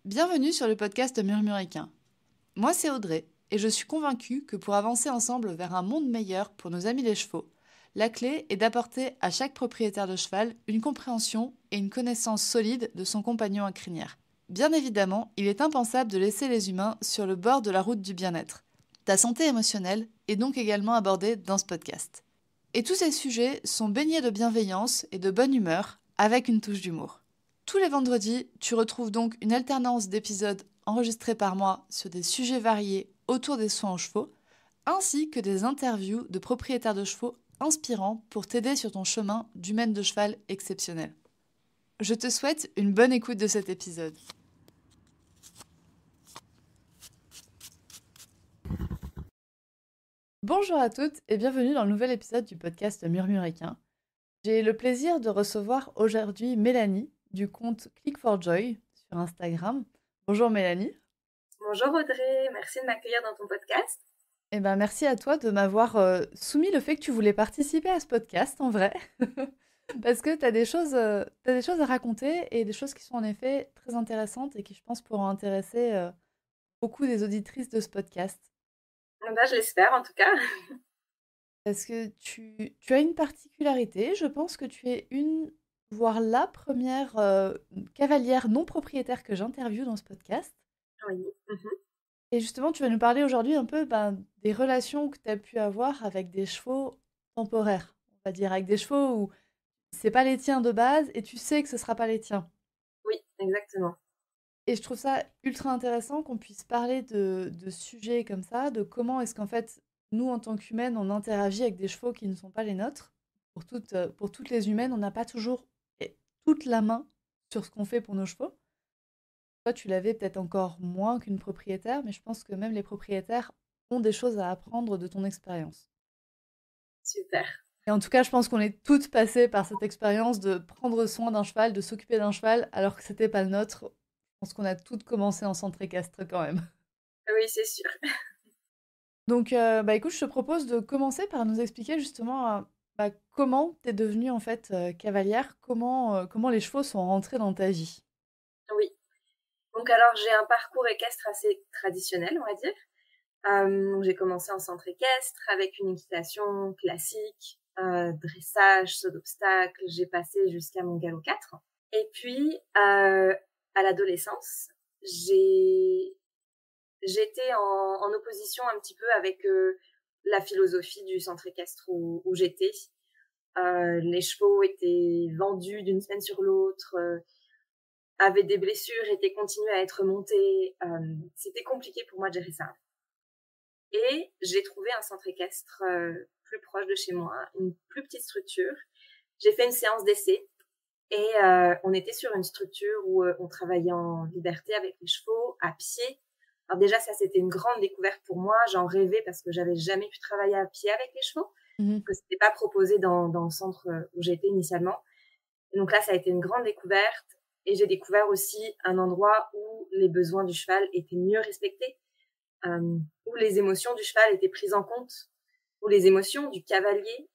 Bienvenue sur le podcast Murmuricain. Moi, c'est Audrey, et je suis convaincue que pour avancer ensemble vers un monde meilleur pour nos amis les chevaux, la clé est d'apporter à chaque propriétaire de cheval une compréhension et une connaissance solide de son compagnon à crinière. Bien évidemment, il est impensable de laisser les humains sur le bord de la route du bien-être. Ta santé émotionnelle est donc également abordée dans ce podcast. Et tous ces sujets sont baignés de bienveillance et de bonne humeur, avec une touche d'humour. Tous les vendredis, tu retrouves donc une alternance d'épisodes enregistrés par moi sur des sujets variés autour des soins aux chevaux, ainsi que des interviews de propriétaires de chevaux inspirants pour t'aider sur ton chemin du maître de cheval exceptionnel. Je te souhaite une bonne écoute de cet épisode. Bonjour à toutes et bienvenue dans le nouvel épisode du podcast Murmuricain. J'ai le plaisir de recevoir aujourd'hui Mélanie du compte Click4Joy sur Instagram. Bonjour Mélanie. Bonjour Audrey, merci de m'accueillir dans ton podcast. Eh ben, merci à toi de m'avoir soumis le fait que tu voulais participer à ce podcast, en vrai. Parce que tu as t'as des choses à raconter et des choses qui sont en effet très intéressantes et qui, je pense, pourront intéresser beaucoup des auditrices de ce podcast. Ben, je l'espère en tout cas. Parce que tu as une particularité, je pense que tu es une, voire la première cavalière non propriétaire que j'interviewe dans ce podcast. Oui. Mhm. Et justement, tu vas nous parler aujourd'hui un peu des relations que tu as pu avoir avec des chevaux temporaires, on va dire, avec des chevaux où c'est pas les tiens de base et tu sais que ce sera pas les tiens. Oui, exactement. Et je trouve ça ultra intéressant qu'on puisse parler de sujets comme ça, de comment est-ce qu'en fait, nous, en tant qu'humaines, on interagit avec des chevaux qui ne sont pas les nôtres. Pour toutes les humaines, on n'a pas toujours toute la main sur ce qu'on fait pour nos chevaux. Toi, tu l'avais peut-être encore moins qu'une propriétaire, mais je pense que même les propriétaires ont des choses à apprendre de ton expérience. Super. Et en tout cas, je pense qu'on est toutes passées par cette expérience de prendre soin d'un cheval, de s'occuper d'un cheval, alors que c'était pas le nôtre. Je pense qu'on a toutes commencé en centre équestre quand même. Oui, c'est sûr. Donc, écoute, je te propose de commencer par nous expliquer justement comment tu es devenue en fait cavalière, comment les chevaux sont rentrés dans ta vie. Oui. Donc alors j'ai un parcours équestre assez traditionnel, on va dire. J'ai commencé en centre équestre avec une équitation classique, dressage, saut d'obstacle. J'ai passé jusqu'à mon galop 4. Et puis à l'adolescence, j'étais en opposition un petit peu avec la philosophie du centre équestre où j'étais. Les chevaux étaient vendus d'une semaine sur l'autre, avaient des blessures, continuaient à être montés. C'était compliqué pour moi de gérer ça. Et j'ai trouvé un centre équestre plus proche de chez moi, une plus petite structure. J'ai fait une séance d'essai et on était sur une structure où on travaillait en liberté avec les chevaux, à pied. Alors déjà, ça, c'était une grande découverte pour moi. J'en rêvais parce que j'avais jamais pu travailler à pied avec les chevaux, Mhm. que c'était pas proposé dans le centre où j'étais initialement. Et donc là, ça a été une grande découverte. Et j'ai découvert aussi un endroit où les besoins du cheval étaient mieux respectés, où les émotions du cheval étaient prises en compte, où les émotions du cavalier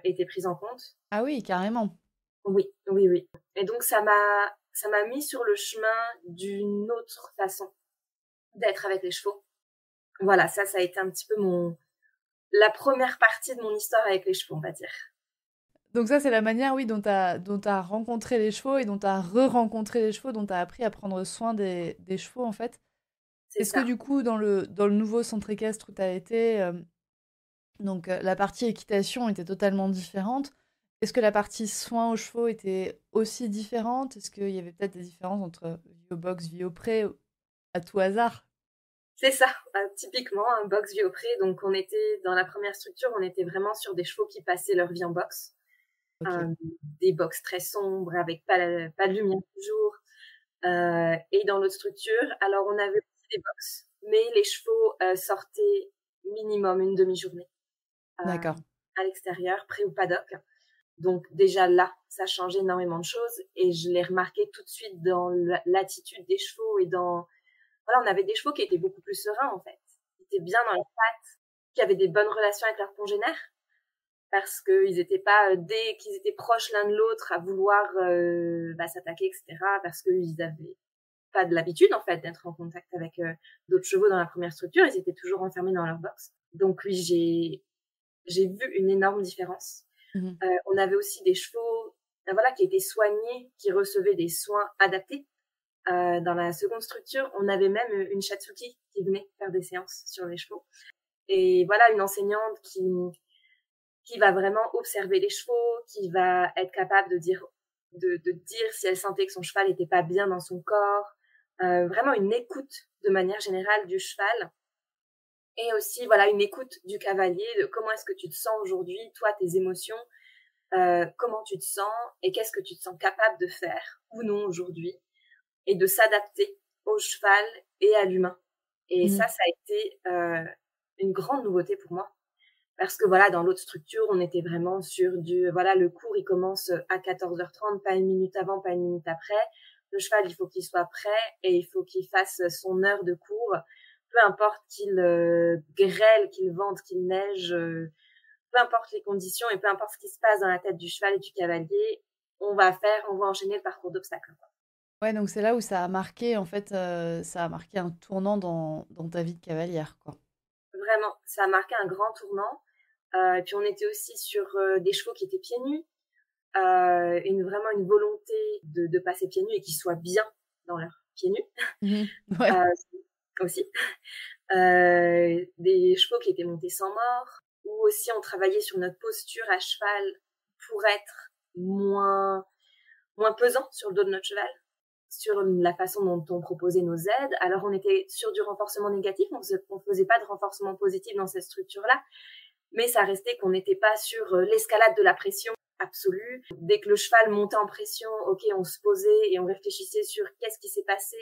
étaient prises en compte. Ah oui, carrément. Oui, oui, oui. Et donc ça m'a mis sur le chemin d'une autre façon d'être avec les chevaux. Voilà, ça a été un petit peu la première partie de mon histoire avec les chevaux, on va dire. Donc ça, c'est la manière, oui, dont t'as rencontré les chevaux et dont t'as re-rencontré les chevaux, dont t'as appris à prendre soin des chevaux, en fait. C'est Est-ce que ça. du coup, dans le nouveau centre équestre où t'as été, la partie équitation était totalement différente. Est-ce que la partie soins aux chevaux était aussi différente? Est-ce qu'il y avait peut-être des différences entre vie au box, vie au pré, à tout hasard? C'est ça, typiquement un box vie au pré. Donc on était dans la première structure, on était vraiment sur des chevaux qui passaient leur vie en box. Ok. Euh, des box très sombres avec pas de lumière toujours. Et dans l'autre structure, alors on avait aussi des box, mais les chevaux sortaient minimum une demi-journée D'accord. à l'extérieur, pré ou paddock. Donc déjà là, ça changeait énormément de choses et je l'ai remarqué tout de suite dans l'attitude des chevaux et voilà, on avait des chevaux qui étaient beaucoup plus sereins en fait, qui étaient bien dans leur pattes, qui avaient des bonnes relations avec leurs congénères parce qu'ils étaient pas dès qu'ils étaient proches l'un de l'autre à vouloir s'attaquer, etc. Parce qu'ils avaient pas de l'habitude, en fait, d'être en contact avec d'autres chevaux dans la première structure. Ils étaient toujours enfermés dans leur box. Donc oui, j'ai vu une énorme différence. Mhm. On avait aussi des chevaux, voilà, qui étaient soignés, qui recevaient des soins adaptés. Dans la seconde structure, on avait même une Shatsuki qui venait faire des séances sur les chevaux. Et voilà, une enseignante qui va vraiment observer les chevaux, qui va être capable de dire si elle sentait que son cheval n'était pas bien dans son corps. Vraiment une écoute de manière générale du cheval. Et aussi, voilà, une écoute du cavalier, de comment est-ce que tu te sens aujourd'hui, toi, tes émotions, comment tu te sens et qu'est-ce que tu te sens capable de faire ou non aujourd'hui, et de s'adapter au cheval et à l'humain. Et ça Mhm. a été une grande nouveauté pour moi. Parce que voilà, dans l'autre structure, on était vraiment sur voilà, le cours, il commence à 14h30, pas une minute avant, pas une minute après. Le cheval, il faut qu'il soit prêt et il faut qu'il fasse son heure de cours. Peu importe qu'il grêle, qu'il vente, qu'il neige, peu importe les conditions et peu importe ce qui se passe dans la tête du cheval et du cavalier, on va enchaîner le parcours d'obstacles. Ouais, donc c'est là où ça a marqué, en fait, ça a marqué un tournant dans ta vie de cavalière, quoi. Vraiment, ça a marqué un grand tournant. Et puis on était aussi sur des chevaux qui étaient pieds nus, vraiment une volonté de passer pieds nus et qu'ils soient bien dans leurs pieds nus. Mhm. Ouais. Aussi. Des chevaux qui étaient montés sans mort, ou aussi on travaillait sur notre posture à cheval pour être moins pesant sur le dos de notre cheval, sur la façon dont on proposait nos aides. Alors on était sur du renforcement négatif, on faisait pas de renforcement positif dans cette structure-là, mais ça restait qu'on n'était pas sur l'escalade de la pression absolue. Dès que le cheval montait en pression, ok, on se posait et on réfléchissait sur qu'est-ce qui s'est passé,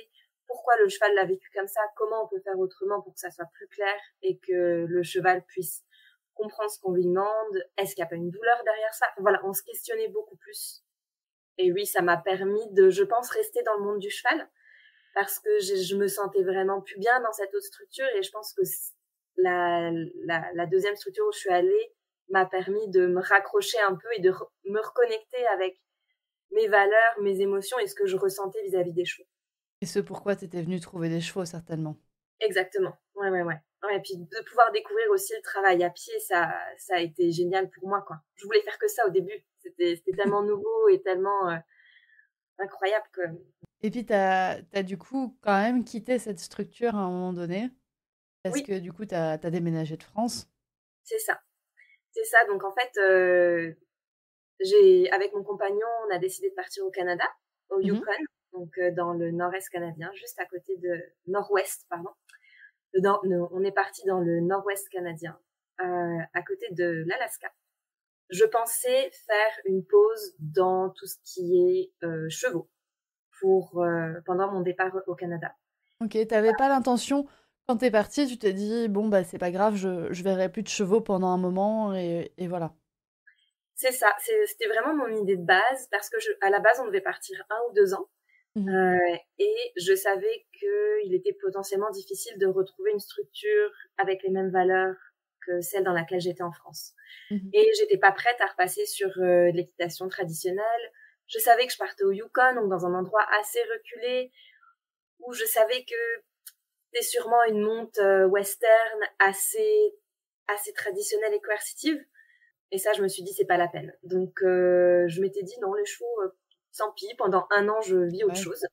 pourquoi le cheval l'a vécu comme ça, comment on peut faire autrement pour que ça soit plus clair et que le cheval puisse comprendre ce qu'on lui demande, est-ce qu'il n'y a pas une douleur derrière ça. Enfin, voilà, on se questionnait beaucoup plus. Et oui, ça m'a permis de, je pense, rester dans le monde du cheval parce que je me sentais vraiment plus bien dans cette autre structure et je pense que la deuxième structure où je suis allée m'a permis de me raccrocher un peu et de me reconnecter avec mes valeurs, mes émotions et ce que je ressentais vis-à-vis des chevaux. Et ce pourquoi tu étais venue trouver des chevaux, certainement. Exactement. Ouais. Ouais, et puis de pouvoir découvrir aussi le travail à pied, ça a été génial pour moi, quoi. Je voulais faire que ça au début. C'était tellement nouveau et tellement incroyable que Et puis, t'as du coup quand même quitté cette structure à un moment donné, parce oui, que du coup, t'as déménagé de France. c'est ça. C'est ça. Donc en fait, avec mon compagnon, on a décidé de partir au Canada, au Mhm. Yukon, donc dans le nord-est canadien, juste à côté de nord-ouest, pardon. On est parti dans le nord-ouest canadien, à côté de l'Alaska. Je pensais faire une pause dans tout ce qui est chevaux pendant mon départ au Canada. Ok, t'avais pas l'intention, quand t'es partie, tu t'es dit, bon, bah c'est pas grave, je verrai plus de chevaux pendant un moment, et voilà. C'est ça, c'était vraiment mon idée de base parce que à la base, on devait partir 1 ou 2 ans. Mhm. Et je savais qu'il était potentiellement difficile de retrouver une structure avec les mêmes valeurs que celle dans laquelle j'étais en France. Mhm. Et j'étais pas prête à repasser sur l'équitation traditionnelle. Je savais que je partais au Yukon, donc dans un endroit assez reculé, où je savais que c'était sûrement une monte western assez traditionnelle et coercitive. Et ça, je me suis dit, c'est pas la peine. Donc, je m'étais dit, non, les chevaux, tant pis, pendant 1 an, je vis autre Ouais. chose.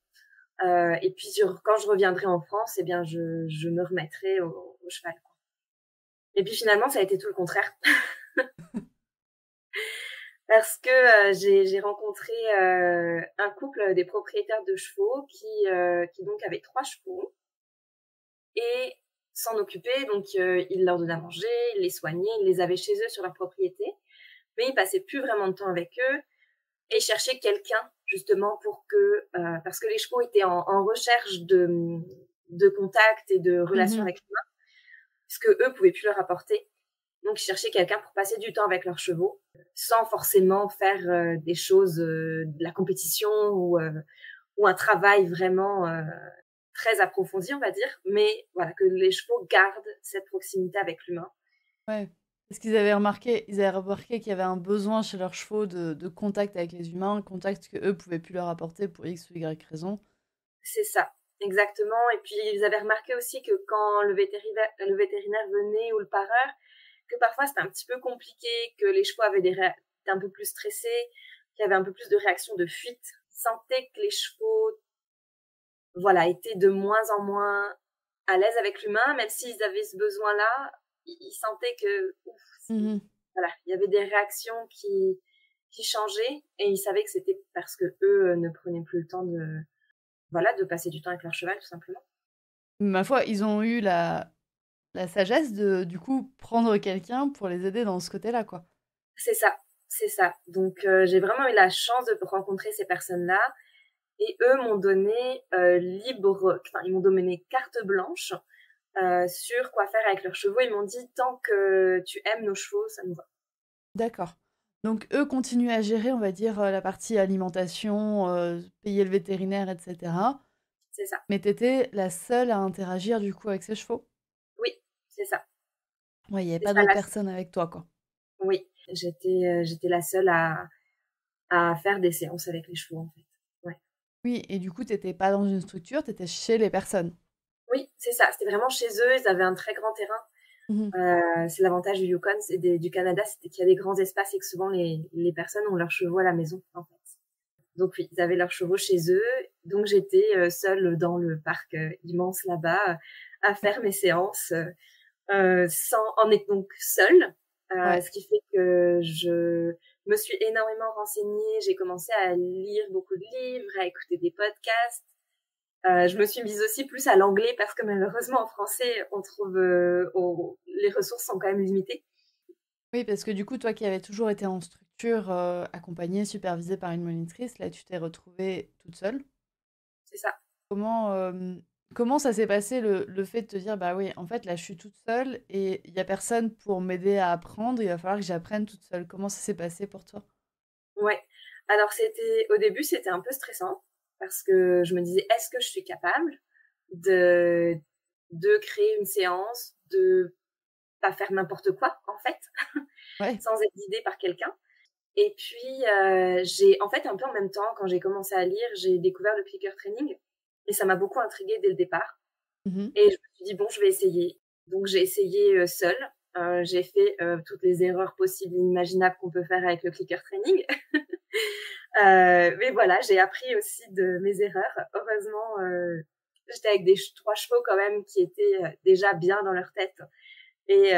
Et puis, quand je reviendrai en France, eh bien, je me remettrai au cheval, quoi. Et puis, finalement, ça a été tout le contraire. Parce que j'ai rencontré un couple des propriétaires de chevaux qui donc avaient 3 chevaux et s'en occupaient. Donc, ils leur donnaient à manger, ils les soignaient, ils les avaient chez eux sur leur propriété. Mais ils passaient plus vraiment de temps avec eux et ils cherchaient quelqu'un justement parce que les chevaux étaient en recherche de contact et de relation Mhm. avec l'humain, puisque eux pouvaient plus leur apporter. Donc, ils cherchaient quelqu'un pour passer du temps avec leurs chevaux, sans forcément faire des choses, de la compétition ou un travail vraiment très approfondi, on va dire. Mais voilà, que les chevaux gardent cette proximité avec l'humain. Ouais. Parce qu'ils ils avaient remarqué qu'il y avait un besoin chez leurs chevaux de contact avec les humains, contact que eux pouvaient plus leur apporter pour X ou Y raison. C'est ça. exactement. Et puis, ils avaient remarqué aussi que quand le vétérinaire venait ou le pareur, que parfois c'était un petit peu compliqué, que les chevaux avaient étaient un peu plus stressés, qu'il y avait un peu plus de réactions de fuite. Ils sentaient que les chevaux, voilà, étaient de moins en moins à l'aise avec l'humain, même s'ils avaient ce besoin-là, ils sentaient que, ouf, Mmh. voilà, il y avait des réactions qui changeaient et ils savaient que c'était parce que eux ne prenaient plus le temps de, voilà, de passer du temps avec leur cheval, tout simplement. Ma foi, ils ont eu la sagesse de, du coup, prendre quelqu'un pour les aider dans ce côté-là, quoi. C'est ça, c'est ça. Donc, j'ai vraiment eu la chance de rencontrer ces personnes-là et eux m'ont donné ils m'ont donné carte blanche sur quoi faire avec leurs chevaux. Ils m'ont dit tant que tu aimes nos chevaux, ça nous va. D'accord. Donc eux continuent à gérer, on va dire, la partie alimentation, payer le vétérinaire, et cetera. C'est ça. Mais tu étais la seule à interagir, du coup, avec ces chevaux? Oui, c'est ça. Ouais, il y avait C'est pas ça d'autres la personnes avec toi, quoi? Oui, j'étais la seule à faire des séances avec les chevaux, en fait. Ouais. Oui, et du coup, tu étais pas dans une structure, tu étais chez les personnes? Oui, c'est ça. C'était vraiment chez eux. Ils avaient un très grand terrain. Mmh. C'est l'avantage du Yukon, du Canada, c'était qu'il y a des grands espaces et que souvent les personnes ont leurs chevaux à la maison, en fait. Donc oui, ils avaient leurs chevaux chez eux. Donc j'étais seule dans le parc immense là-bas à faire mes séances en étant donc seule. Ouais. Ce qui fait que je me suis énormément renseignée. J'ai commencé à lire beaucoup de livres, à écouter des podcasts. Je me suis mise aussi plus à l'anglais parce que malheureusement en français, on trouve les ressources sont quand même limitées. Oui, parce que du coup, toi qui avais toujours été en structure, accompagnée, supervisée par une monitrice, là, tu t'es retrouvée toute seule. C'est ça. Comment, comment ça s'est passé le fait de te dire: «Bah oui, en fait, là, je suis toute seule et il y a personne pour m'aider à apprendre, il va falloir que j'apprenne toute seule». Comment ça s'est passé pour toi? Ouais. Alors au début, c'était un peu stressant parce que je me disais: «Est-ce que je suis capable de créer une séance, de pas faire n'importe quoi, en fait, Ouais. sans être guidée par quelqu'un?» Et puis, j'ai en fait, un peu en même temps, quand j'ai commencé à lire, j'ai découvert le clicker training et ça m'a beaucoup intriguée dès le départ Mmh. et je me suis dit: «Bon, je vais essayer». Donc j'ai essayé, seule, j'ai fait, toutes les erreurs possibles et imaginables qu'on peut faire avec le clicker training. Mais voilà, j'ai appris aussi de mes erreurs. Heureusement, j'étais avec 3 chevaux quand même qui étaient, déjà bien dans leur tête et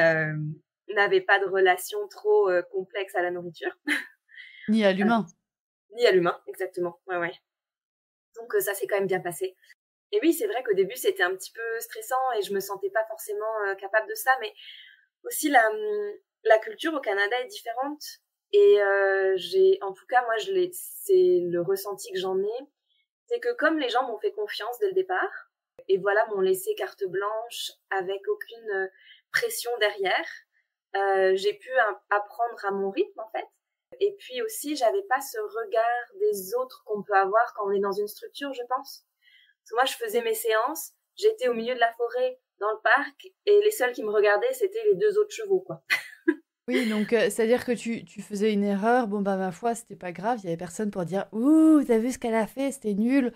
n'avaient pas de relation trop, complexe à la nourriture. Ni à Heu, l'humain. Ni à l'humain, exactement. Ouais, ouais. Donc ça s'est quand même bien passé. Et oui, c'est vrai qu'au début, c'était un petit peu stressant et je me sentais pas forcément, capable de ça, mais aussi la culture au Canada est différente et en tout cas, moi, c'est le ressenti que j'en ai, c'est que comme les gens m'ont fait confiance dès le départ et voilà, m'ont laissé carte blanche avec aucune, pression derrière, j'ai pu apprendre à mon rythme, en fait. Et puis aussi, j'avais pas ce regard des autres qu'on peut avoir quand on est dans une structure, je pense. Parce que moi, je faisais mes séances, j'étais au milieu de la forêt, dans le parc, et les seuls qui me regardaient, c'était les 2 autres chevaux, quoi. Oui, donc c'est-à-dire que tu faisais une erreur, bon, bah, ma foi, c'était pas grave, il y avait personne pour dire: «Ouh, tu vu ce qu'elle a fait? C'était nul».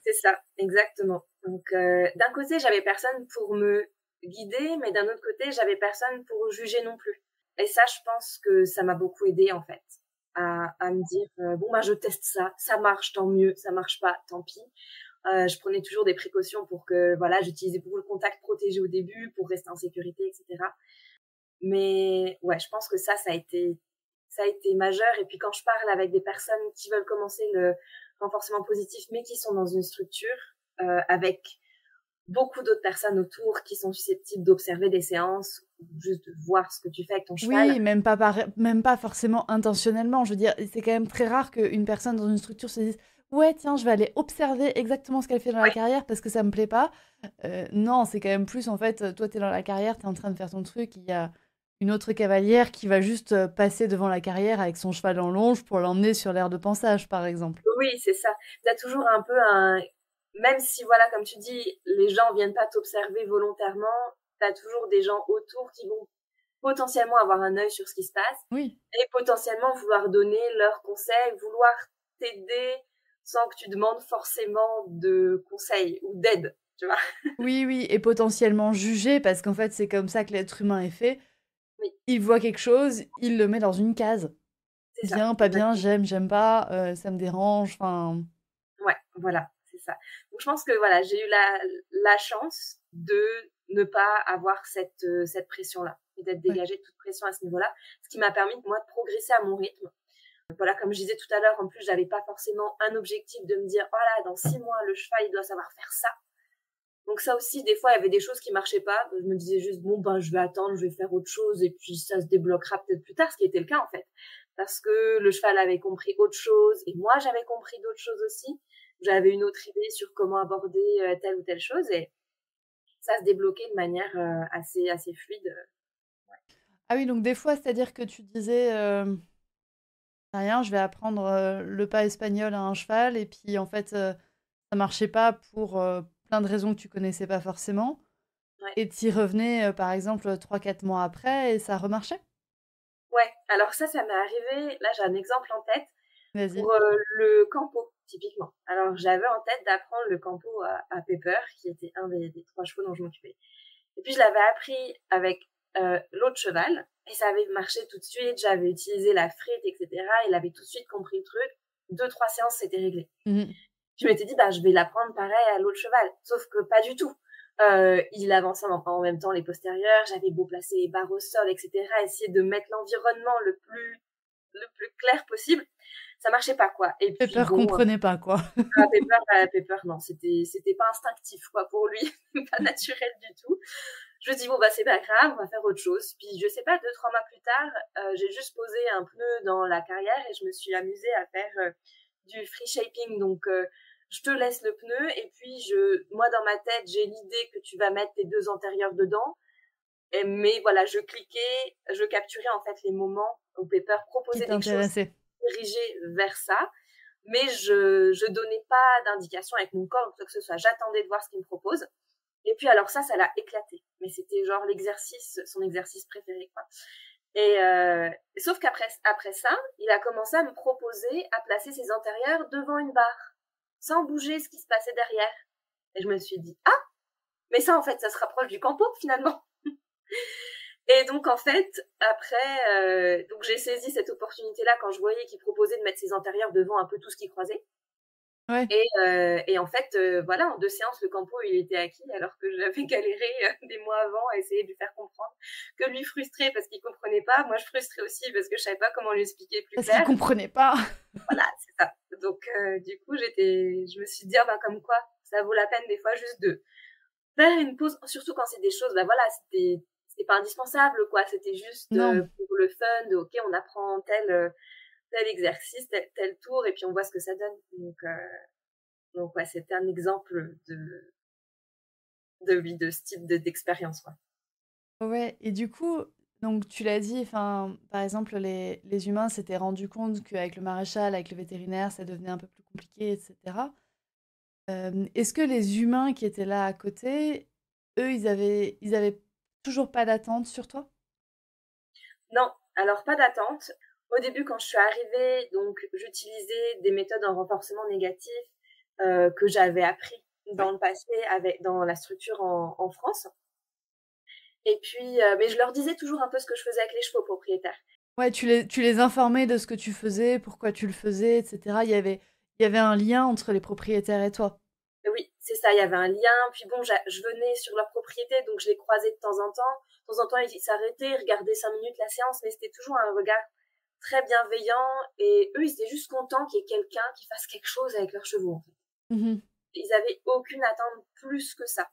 C'est ça, exactement. Donc, d'un côté, j'avais personne pour me guider, mais d'un autre côté, j'avais personne pour juger non plus. Et ça, je pense que ça m'a beaucoup aidée, en fait, à me dire, «Bon, ben, je teste ça, ça marche, tant mieux, ça marche pas, tant pis». Je prenais toujours des précautions pour que, voilà, j'utilisais beaucoup le contact protégé au début pour rester en sécurité, etc. Mais ouais, je pense que ça a été majeur. Et puis quand je parle avec des personnes qui veulent commencer le renforcement positif, mais qui sont dans une structure avec beaucoup d'autres personnes autour qui sont susceptibles d'observer des séances, ou juste de voir ce que tu fais avec ton cheval. Oui, même pas forcément intentionnellement. Je veux dire, c'est quand même très rare qu'une personne dans une structure se dise: «Ouais, tiens, je vais aller observer exactement ce qu'elle fait dans la Ouais, carrière parce que ça me plaît pas». Non, c'est quand même plus, en fait, toi, tu es dans la carrière, tu es en train de faire ton truc, il y a une autre cavalière qui va juste, passer devant la carrière avec son cheval en longe pour l'emmener sur l'aire de pansage, par exemple. oui, c'est ça. Tu as toujours un peu même si voilà, comme tu dis, les gens viennent pas t'observer volontairement, tu as toujours des gens autour qui vont potentiellement avoir un œil sur ce qui se passe Oui. et potentiellement vouloir donner leurs conseils, vouloir t'aider sans que tu demandes forcément de conseils ou d'aide, tu vois? Oui, oui, et potentiellement juger, parce qu'en fait, c'est comme ça que l'être humain est fait. Oui, Il voit quelque chose, il le met dans une case. c'est ça, Bien, pas bien, exactement. j'aime pas, ça me dérange, enfin... Ouais, voilà, c'est ça. Donc je pense que voilà, j'ai eu la chance de ne pas avoir cette pression-là et d'être Ouais. dégagée de toute pression à ce niveau-là, ce qui m'a permis, moi, de progresser à mon rythme. Voilà, comme je disais tout à l'heure, en plus, j'avais pas forcément un objectif de me dire, oh là, dans 6 mois, le cheval, il doit savoir faire ça. Donc ça aussi, des fois, il y avait des choses qui marchaient pas. Je me disais juste, bon, ben, je vais attendre, je vais faire autre chose, et puis ça se débloquera peut-être plus tard, ce qui était le cas, en fait. Parce que le cheval avait compris autre chose, et moi, j'avais compris d'autres choses aussi. J'avais une autre idée sur comment aborder telle ou telle chose, et ça se débloquait de manière assez fluide. Ah oui, donc des fois, c'est-à-dire que tu disais, rien, je vais apprendre le pas espagnol à un cheval, et puis en fait, ça marchait pas pour plein de raisons que tu connaissais pas forcément, Ouais. et tu y revenais, par exemple, 3 4 mois après, et ça remarchait? Ouais. Alors ça m'est arrivé. Là, j'ai un exemple en tête. Vas-y. Pour le campo, typiquement. Alors, j'avais en tête d'apprendre le campo à Pepper, qui était un des 3 chevaux dont je m'occupais. Et puis, je l'avais appris avec l'autre cheval, et ça avait marché tout de suite. J'avais utilisé la frite, etc. Il avait tout de suite compris le truc. 2 3 séances, c'était réglé. Mhm. Je m'étais dit, bah, je vais l'apprendre pareil à l'autre cheval. Sauf que pas du tout. Il avançait en même temps les postérieurs. J'avais beau placer les barres au sol, etc. Essayer de mettre l'environnement le plus clair possible, ça marchait pas, quoi. Et puis Pepper bon, comprenait pas, quoi. Pepper, non, c'était pas instinctif, quoi, pour lui, pas naturel du tout. Je me dis bon bah c'est pas grave, on va faire autre chose. Puis je sais pas, 2 3 mois plus tard, j'ai juste posé un pneu dans la carrière et je me suis amusée à faire du free shaping. Donc je te laisse le pneu et puis moi dans ma tête j'ai l'idée que tu vas mettre tes 2 antérieurs dedans. Mais voilà, je cliquais, je capturais en fait les moments où Pepper Qui proposait des choses t'intéressait. dirigées vers ça, mais je donnais pas d'indication avec mon corps ou quoi que ce soit. J'attendais de voir ce qu'il me propose. Et puis alors ça l'a éclaté. Mais c'était genre son exercice préféré, quoi. Et sauf qu'après ça, il a commencé à me proposer à placer ses antérieurs devant une barre, sans bouger ce qui se passait derrière. Et je me suis dit, ah, mais ça en fait, ça se rapproche du campo finalement. Et donc en fait, après, donc j'ai saisi cette opportunité-là quand je voyais qu'il proposait de mettre ses antérieurs devant un peu tout ce qui croisait. Ouais. Et en fait, voilà, en 2 séances, le campo, il était acquis alors que j'avais galéré des mois avant à essayer de lui faire comprendre. Que lui frustrait parce qu'il comprenait pas, moi je frustrais aussi parce que je savais pas comment lui expliquer plus Parce qu'il clair. comprenait pas. Voilà, c'est ça. Donc du coup, je me suis dit, ah, bah, comme quoi, ça vaut la peine des fois juste de faire une pause, surtout quand c'est des choses, bah voilà, c'était pas indispensable, quoi. C'était juste Non. pour le fun, de ok, on apprend tel exercice, tel tour, et puis on voit ce que ça donne. Donc ouais, c'était un exemple de ce type d'expérience, quoi. Ouais, et du coup, donc tu l'as dit, enfin, par exemple, les humains s'étaient rendus compte qu'avec le maréchal, avec le vétérinaire, ça devenait un peu plus compliqué, etc. Est-ce que les humains qui étaient là à côté, eux, ils avaient toujours pas d'attente sur toi? Non, alors pas d'attente. Au début, quand je suis arrivée, donc j'utilisais des méthodes en renforcement négatif que j'avais appris dans Ouais. le passé dans la structure en France. Et puis, mais je leur disais toujours un peu ce que je faisais avec les chevaux propriétaires. Ouais, tu les informais de ce que tu faisais, pourquoi tu le faisais, etc. Il y avait un lien entre les propriétaires et toi. Oui, c'est ça, il y avait un lien. Puis bon, je venais sur leur propriété, donc je les croisais de temps en temps. De temps en temps, ils s'arrêtaient, ils regardaient 5 minutes la séance, mais c'était toujours un regard très bienveillant. Et eux, ils étaient juste contents qu'il y ait quelqu'un qui fasse quelque chose avec leurs chevaux, en fait. Mhm. Ils avaient aucune attente plus que ça.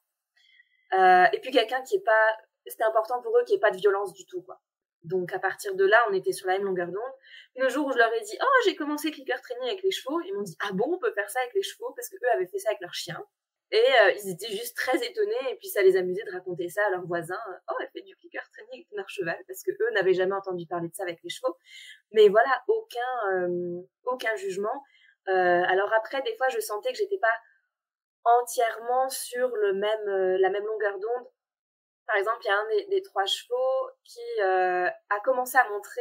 Et puis quelqu'un qui est pas... C'était important pour eux qu'il n'y ait pas de violence du tout, quoi. Donc à partir de là, on était sur la même longueur d'onde. Le jour où je leur ai dit, oh, j'ai commencé clicker training avec les chevaux, ils m'ont dit, ah bon, on peut faire ça avec les chevaux, parce que eux avaient fait ça avec leurs chiens. Et ils étaient juste très étonnés, et puis ça les amusait de raconter ça à leurs voisins. Oh, elle fait du clicker training avec leur cheval, parce que eux n'avaient jamais entendu parler de ça avec les chevaux. Mais voilà, aucun jugement. Alors après, des fois, je sentais que j'étais pas entièrement sur la même longueur d'onde. Par exemple, il y a un des 3 chevaux qui a commencé à montrer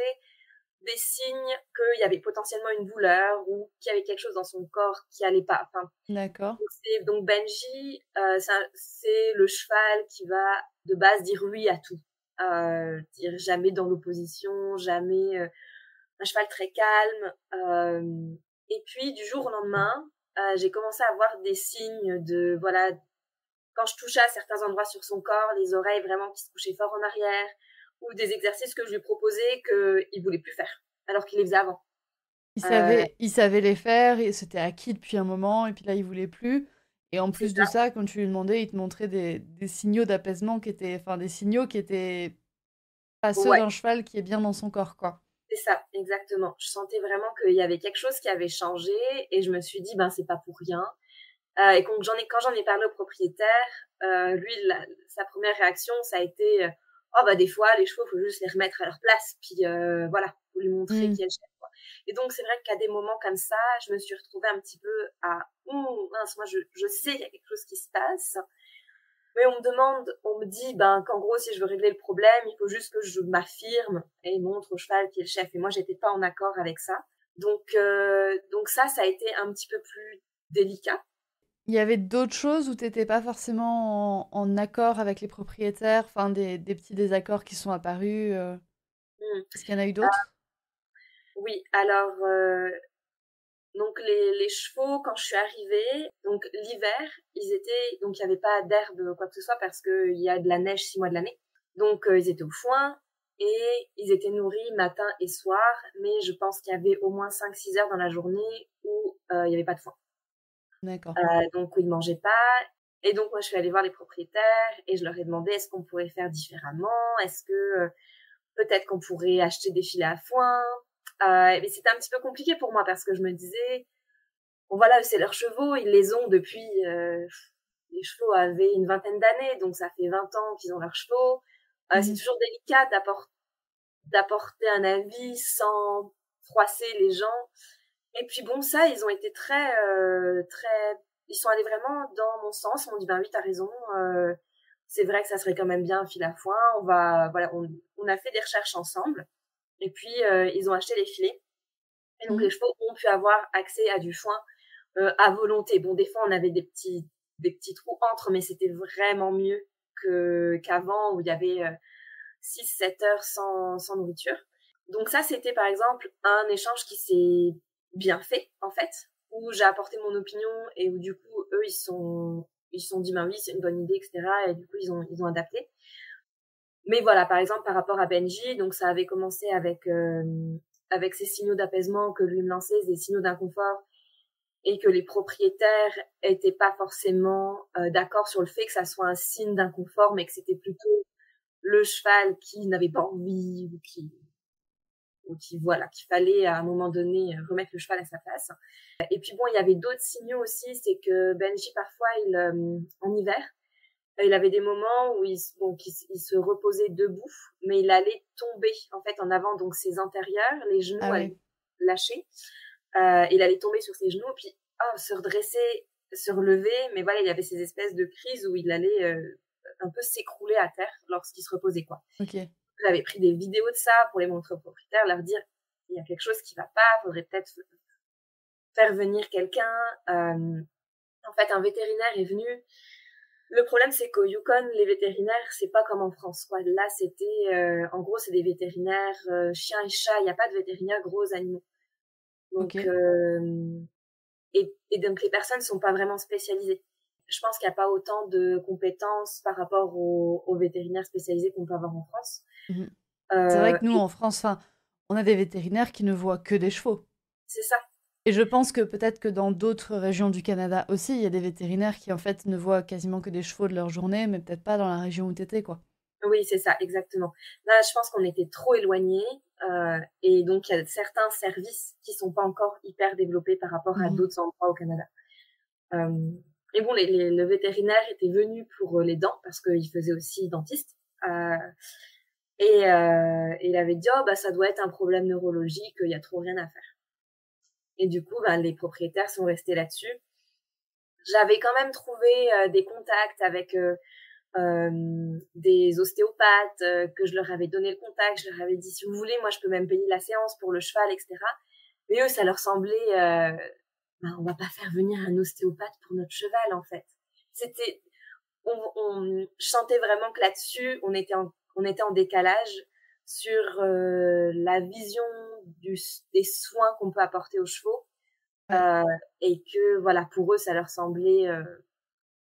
des signes qu'il y avait potentiellement une douleur ou qu'il y avait quelque chose dans son corps qui allait pas. Enfin, D'accord. donc Benji, c'est le cheval qui va de base dire oui à tout. Dire jamais dans l'opposition, jamais un cheval très calme. Et puis du jour au lendemain, j'ai commencé à avoir des signes de voilà, quand je touchais à certains endroits sur son corps, les oreilles vraiment qui se couchaient fort en arrière, ou des exercices que je lui proposais qu'il voulait plus faire, alors qu'il les faisait avant. Il savait les faire, et c'était acquis depuis un moment, et puis là, il voulait plus. Et en C'est plus de ça. ça, quand tu lui demandais, il te montrait des signaux d'apaisement qui étaient, enfin, des signaux qui étaient pas ceux Ouais, d'un cheval qui est bien dans son corps, quoi. c'est ça, exactement. Je sentais vraiment qu'il y avait quelque chose qui avait changé et je me suis dit, ben, c'est pas pour rien. Et quand j'en ai parlé au propriétaire, lui, sa première réaction, ça a été, oh, bah, des fois, les chevaux, faut juste les remettre à leur place. Puis, voilà, faut lui montrer Mm. qui est le chef, quoi. Et donc, c'est vrai qu'à des moments comme ça, je me suis retrouvée un petit peu à, mince, moi, je sais qu'il y a quelque chose qui se passe. Mais on me dit ben, qu'en gros, si je veux régler le problème, il faut juste que je m'affirme et montre au cheval qui est le chef. Et moi, j'étais pas en accord avec ça. Donc ça a été un petit peu plus délicat. Il y avait d'autres choses où tu n'étais pas forcément en accord avec les propriétaires, enfin, des petits désaccords qui sont apparus. Mm. Est-ce qu'il y en a eu d'autres? Oui, alors, donc les chevaux, quand je suis arrivée, donc l'hiver, donc il n'y avait pas d'herbe ou quoi que ce soit parce qu'il y a de la neige 6 mois de l'année. Donc, ils étaient au foin et ils étaient nourris matin et soir, mais je pense qu'il y avait au moins 5-6 heures dans la journée où il n'y avait pas de foin. D'accord. Donc, où ils ne mangeaient pas. Et donc, moi, je suis allée voir les propriétaires et je leur ai demandé est-ce qu'on pourrait faire différemment? Est-ce que peut-être qu'on pourrait acheter des filets à foin? Mais c'était un petit peu compliqué pour moi parce que je me disais, bon voilà, c'est leurs chevaux, ils les ont depuis, les chevaux avaient une vingtaine d'années, donc ça fait 20 ans qu'ils ont leurs chevaux. C'est Mhm. toujours délicat d'apporter un avis sans froisser les gens. Et puis bon, ça, ils ont été ils sont allés vraiment dans mon sens. Ils m'ont dit, ben oui, t'as raison. C'est vrai que ça serait quand même bien un fil à foin. Voilà, on a fait des recherches ensemble. Et puis, ils ont acheté les filets. Et donc, les Mhm. chevaux ont pu avoir accès à du foin à volonté. Bon, des fois, on avait des petits trous entre, mais c'était vraiment mieux qu'avant où il y avait 6-7 heures sans nourriture. Donc ça, c'était par exemple un échange qui s'est bien fait, en fait, où j'ai apporté mon opinion et où du coup, eux, ils se sont dit, ben oui, c'est une bonne idée, etc. Et du coup, ils ont adapté. Mais voilà, par exemple, par rapport à Benji, donc ça avait commencé avec ces signaux d'apaisement que lui me lançait, des signaux d'inconfort, et que les propriétaires étaient pas forcément d'accord sur le fait que ça soit un signe d'inconfort, mais que c'était plutôt le cheval qui n'avait pas envie ou qui voilà, qu'il fallait à un moment donné remettre le cheval à sa place. Et puis bon, il y avait d'autres signaux aussi, c'est que Benji parfois en hiver, il avait des moments où il se reposait debout, mais il allait tomber en fait en avant, donc ses antérieurs, les genoux Ah allaient oui. lâcher. Il allait tomber sur ses genoux, puis se redresser, se relever, mais voilà, il y avait ces espèces de crises où il allait un peu s'écrouler à terre lorsqu'il se reposait, quoi. Ok. J'avais pris des vidéos de ça pour les montrer aux propriétaires, leur dire il y a quelque chose qui va pas, faudrait peut-être faire venir quelqu'un. En fait, un vétérinaire est venu. Le problème, c'est qu'au Yukon, les vétérinaires, c'est pas comme en France, quoi. Là, c'était, en gros, c'est des vétérinaires chiens et chats. Il n'y a pas de vétérinaires gros animaux. Ok. Donc, et donc les personnes sont pas vraiment spécialisées. Je pense qu'il n'y a pas autant de compétences par rapport aux vétérinaires spécialisés qu'on peut avoir en France. Mhm. C'est vrai Euh, que nous, en France, enfin, on a des vétérinaires qui ne voient que des chevaux. c'est ça. Et je pense que peut-être que dans d'autres régions du Canada aussi, il y a des vétérinaires qui en fait ne voient quasiment que des chevaux de leur journée, mais peut-être pas dans la région où t'étais, quoi. Oui, c'est ça, exactement. Là, je pense qu'on était trop éloignés et donc il y a certains services qui sont pas encore hyper développés par rapport à Mhm. d'autres endroits au Canada. Euh, et bon, le vétérinaire était venu pour les dents parce qu'il faisait aussi dentiste. Euh, et il avait dit, oh, bah, ça doit être un problème neurologique, il y a trop rien à faire. Et du coup, bah, les propriétaires sont restés là-dessus. J'avais quand même trouvé des contacts avec des ostéopathes, que je leur avais donné le contact, je leur avais dit: «Si vous voulez, moi, je peux même payer la séance pour le cheval» et cetera. Mais eux, ça leur semblait, on va pas faire venir un ostéopathe pour notre cheval, en fait. C'était je sentais vraiment que là-dessus, on était en décalage sur la vision des soins qu'on peut apporter aux chevaux. Ouais. Et que voilà, pour eux, ça leur semblait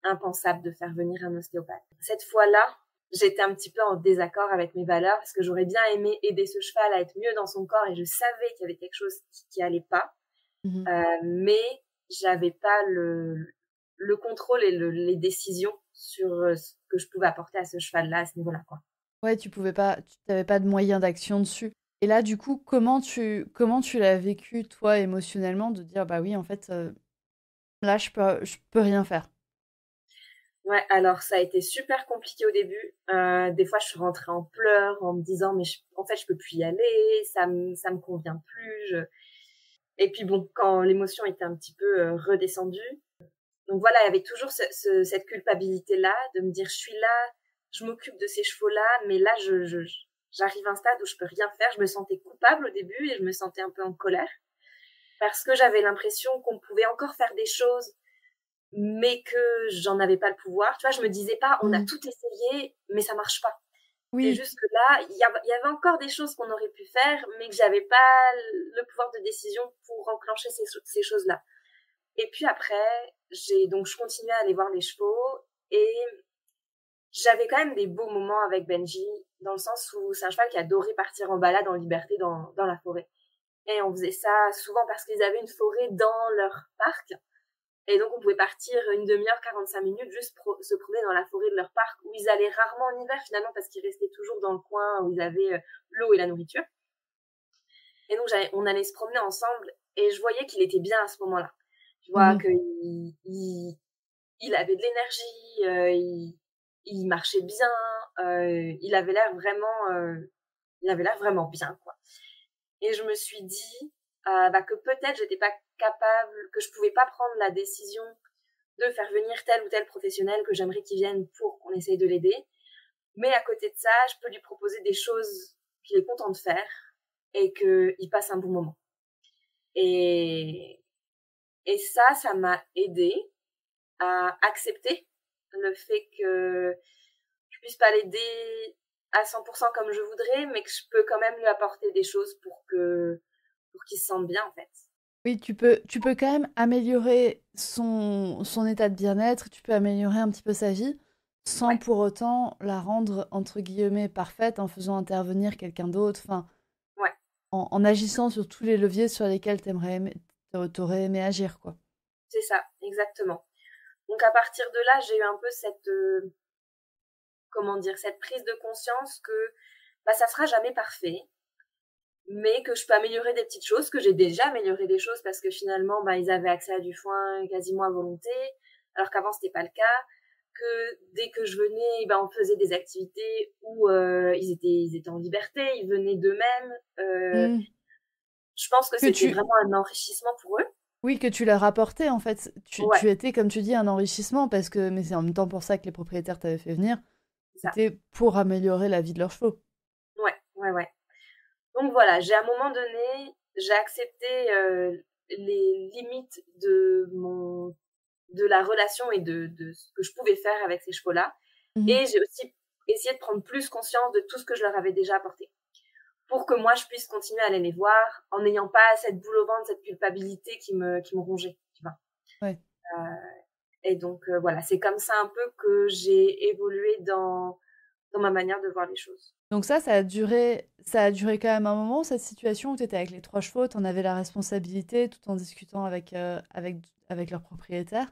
impensable de faire venir un ostéopathe. Cette fois-là, j'étais un petit peu en désaccord avec mes valeurs parce que j'aurais bien aimé aider ce cheval à être mieux dans son corps et je savais qu'il y avait quelque chose qui allait pas, Mmh. mais j'avais pas le contrôle et les décisions sur ce que je pouvais apporter à ce cheval-là à ce niveau-là, quoi. Ouais, tu avais pas de moyens d'action dessus. Et là, du coup, comment tu l'as vécu, toi, émotionnellement, de dire: «Bah oui, en fait, là, je peux rien faire»? Ouais, alors ça a été super compliqué au début. Des fois, je suis rentrée en pleurs en me disant: «Mais en fait, je peux plus y aller, ça me convient plus, je» et puis bon, quand l'émotion était un petit peu, redescendue, donc voilà, il y avait toujours cette culpabilité-là de me dire: «Je suis là, je m'occupe de ces chevaux-là, mais là, j'arrive à un stade où je peux rien faire». Je me sentais coupable au début et je me sentais un peu en colère parce que j'avais l'impression qu'on pouvait encore faire des choses, mais que j'en avais pas le pouvoir. Tu vois? Je me disais pas: «On a Mmh. tout essayé, mais ça marche pas». C'est Oui, juste que là, il y avait encore des choses qu'on aurait pu faire, mais que j'avais pas le pouvoir de décision pour enclencher ces choses-là. Et puis après, je continuais à aller voir les chevaux et j'avais quand même des beaux moments avec Benji, dans le sens où c'est un cheval qui adorait partir en balade en liberté dans la forêt. Et on faisait ça souvent parce qu'ils avaient une forêt dans leur parc. Et donc, on pouvait partir une demi-heure, 45 minutes, juste se promener dans la forêt de leur parc, où ils allaient rarement en hiver finalement, parce qu'ils restaient toujours dans le coin où ils avaient l'eau et la nourriture. Et donc, on allait se promener ensemble, et je voyais qu'il était bien à ce moment-là. Tu vois mmh, qu'il il avait de l'énergie, il marchait bien, il avait l'air vraiment, bien, quoi. Et je me suis dit que peut-être j'étais pas capable, que je pouvais pas prendre la décision de faire venir tel ou tel professionnel que j'aimerais qu'il vienne pour qu'on essaye de l'aider. Mais à côté de ça, je peux lui proposer des choses qu'il est content de faire et qu'il passe un bon moment. Et, et ça m'a aidé à accepter le fait que je puisse pas l'aider à 100% comme je voudrais, mais que je peux quand même lui apporter des choses pour qu'il se sente bien, en fait. oui, tu peux quand même améliorer son état de bien-être, tu peux améliorer un petit peu sa vie, sans Ouais, pour autant la rendre, entre guillemets, «parfaite» en faisant intervenir quelqu'un d'autre, enfin, ouais, en agissant sur tous les leviers sur lesquels t'aurais aimé agir, quoi. c'est ça, exactement. Donc à partir de là, j'ai eu un peu comment dire, cette prise de conscience que ça sera jamais parfait, mais que je peux améliorer des petites choses, que j'ai déjà amélioré des choses parce que finalement, ils avaient accès à du foin quasiment à volonté, alors qu'avant c'était pas le cas. Que dès que je venais, on faisait des activités où ils étaient en liberté, ils venaient d'eux-mêmes. Mmh. Je pense que Que c'était tu vraiment un enrichissement pour eux. Oui, que tu leur apportais, en fait. Ouais, Tu étais, comme tu dis, un enrichissement parce que mais c'est en même temps pour ça que les propriétaires t'avaient fait venir. c'est ça. C'était pour améliorer la vie de leurs chevaux. Ouais, ouais, ouais. Donc voilà, à un moment donné, j'ai accepté les limites de la relation et de ce que je pouvais faire avec ces chevaux-là. Mmh. Et j'ai aussi essayé de prendre plus conscience de tout ce que je leur avais déjà apporté, pour que moi, je puisse continuer à aller les voir en n'ayant pas cette boule au ventre, cette culpabilité qui me rongeait, tu vois. Ouais. Et donc, voilà, c'est comme ça un peu que j'ai évolué dans ma manière de voir les choses. Donc ça a duré quand même un moment, cette situation où tu étais avec les 3 chevaux, tu en avais la responsabilité tout en discutant avec leur propriétaire?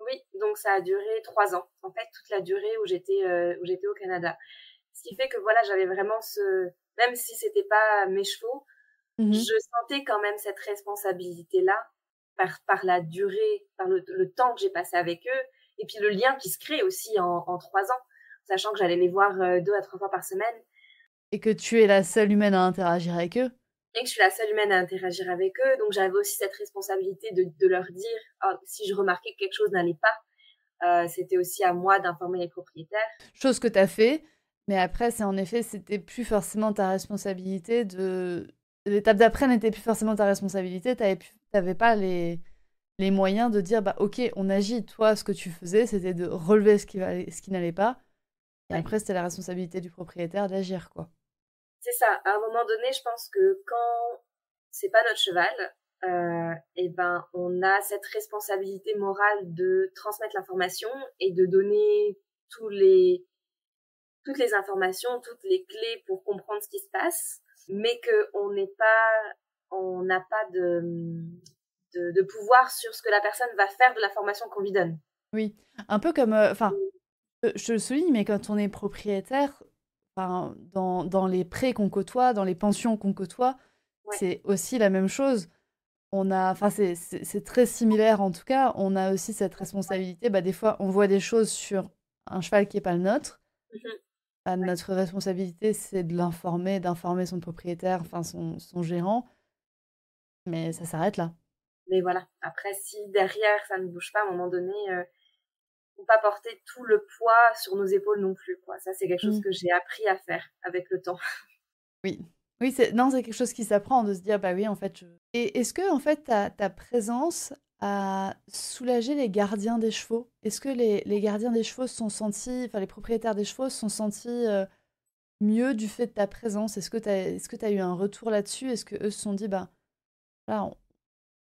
Oui, donc ça a duré 3 ans. En fait, toute la durée où j'étais au Canada. Ce qui fait que voilà, j'avais vraiment même si c'était pas mes chevaux, Mmh. je sentais quand même cette responsabilité-là par la durée, par le temps que j'ai passé avec eux et puis le lien qui se crée aussi en 3 ans, sachant que j'allais les voir, 2 à 3 fois par semaine Et que tu es la seule humaine à interagir avec eux? et que je suis la seule humaine à interagir avec eux. Donc j'avais aussi cette responsabilité de leur dire: «Ah, si je remarquais que quelque chose n'allait pas». C'était aussi à moi d'informer les propriétaires. Chose que tu as fait, mais après, c'est en effet, c'était plus forcément ta responsabilité de... L'étape d'après n'était plus forcément ta responsabilité, t'avais pas les moyens de dire, bah ok, on agit. Toi, ce que tu faisais, c'était de relever ce qui n'allait pas, et Ouais. après, c'était la responsabilité du propriétaire d'agir, quoi. C'est ça. À un moment donné, je pense que quand c'est pas notre cheval, et ben, on a cette responsabilité morale de transmettre l'information et de donner tous les, toutes les informations, toutes les clés pour comprendre ce qui se passe, mais que on n'a pas de pouvoir sur ce que la personne va faire de l'information qu'on lui donne. Oui, un peu comme, enfin, je le souligne, mais quand on est propriétaire, enfin, dans les prés qu'on côtoie, dans les pensions qu'on côtoie, Ouais, c'est aussi la même chose. On a, enfin, c'est très similaire en tout cas. On a aussi cette responsabilité. Bah, des fois, on voit des choses sur un cheval qui n'est pas le nôtre. mhm, Bah, ouais. notre responsabilité, c'est de l'informer, d'informer son propriétaire, enfin son gérant. Mais ça s'arrête là. Mais voilà. Après, si derrière ça ne bouge pas, à un moment donné, faut pas porter tout le poids sur nos épaules non plus, quoi. Ça, c'est quelque chose Mm. que j'ai appris à faire avec le temps. Oui. Oui, non, c'est quelque chose qui s'apprend de se dire, bah oui, en fait. Et est-ce que, en fait, ta présence a soulagé les gardiens des chevaux? Est-ce que les gardiens des chevaux se sont sentis, enfin, les propriétaires des chevaux se sont sentis mieux du fait de ta présence? Est-ce que tu as eu un retour là-dessus? Est-ce que eux se sont dit, bah, là,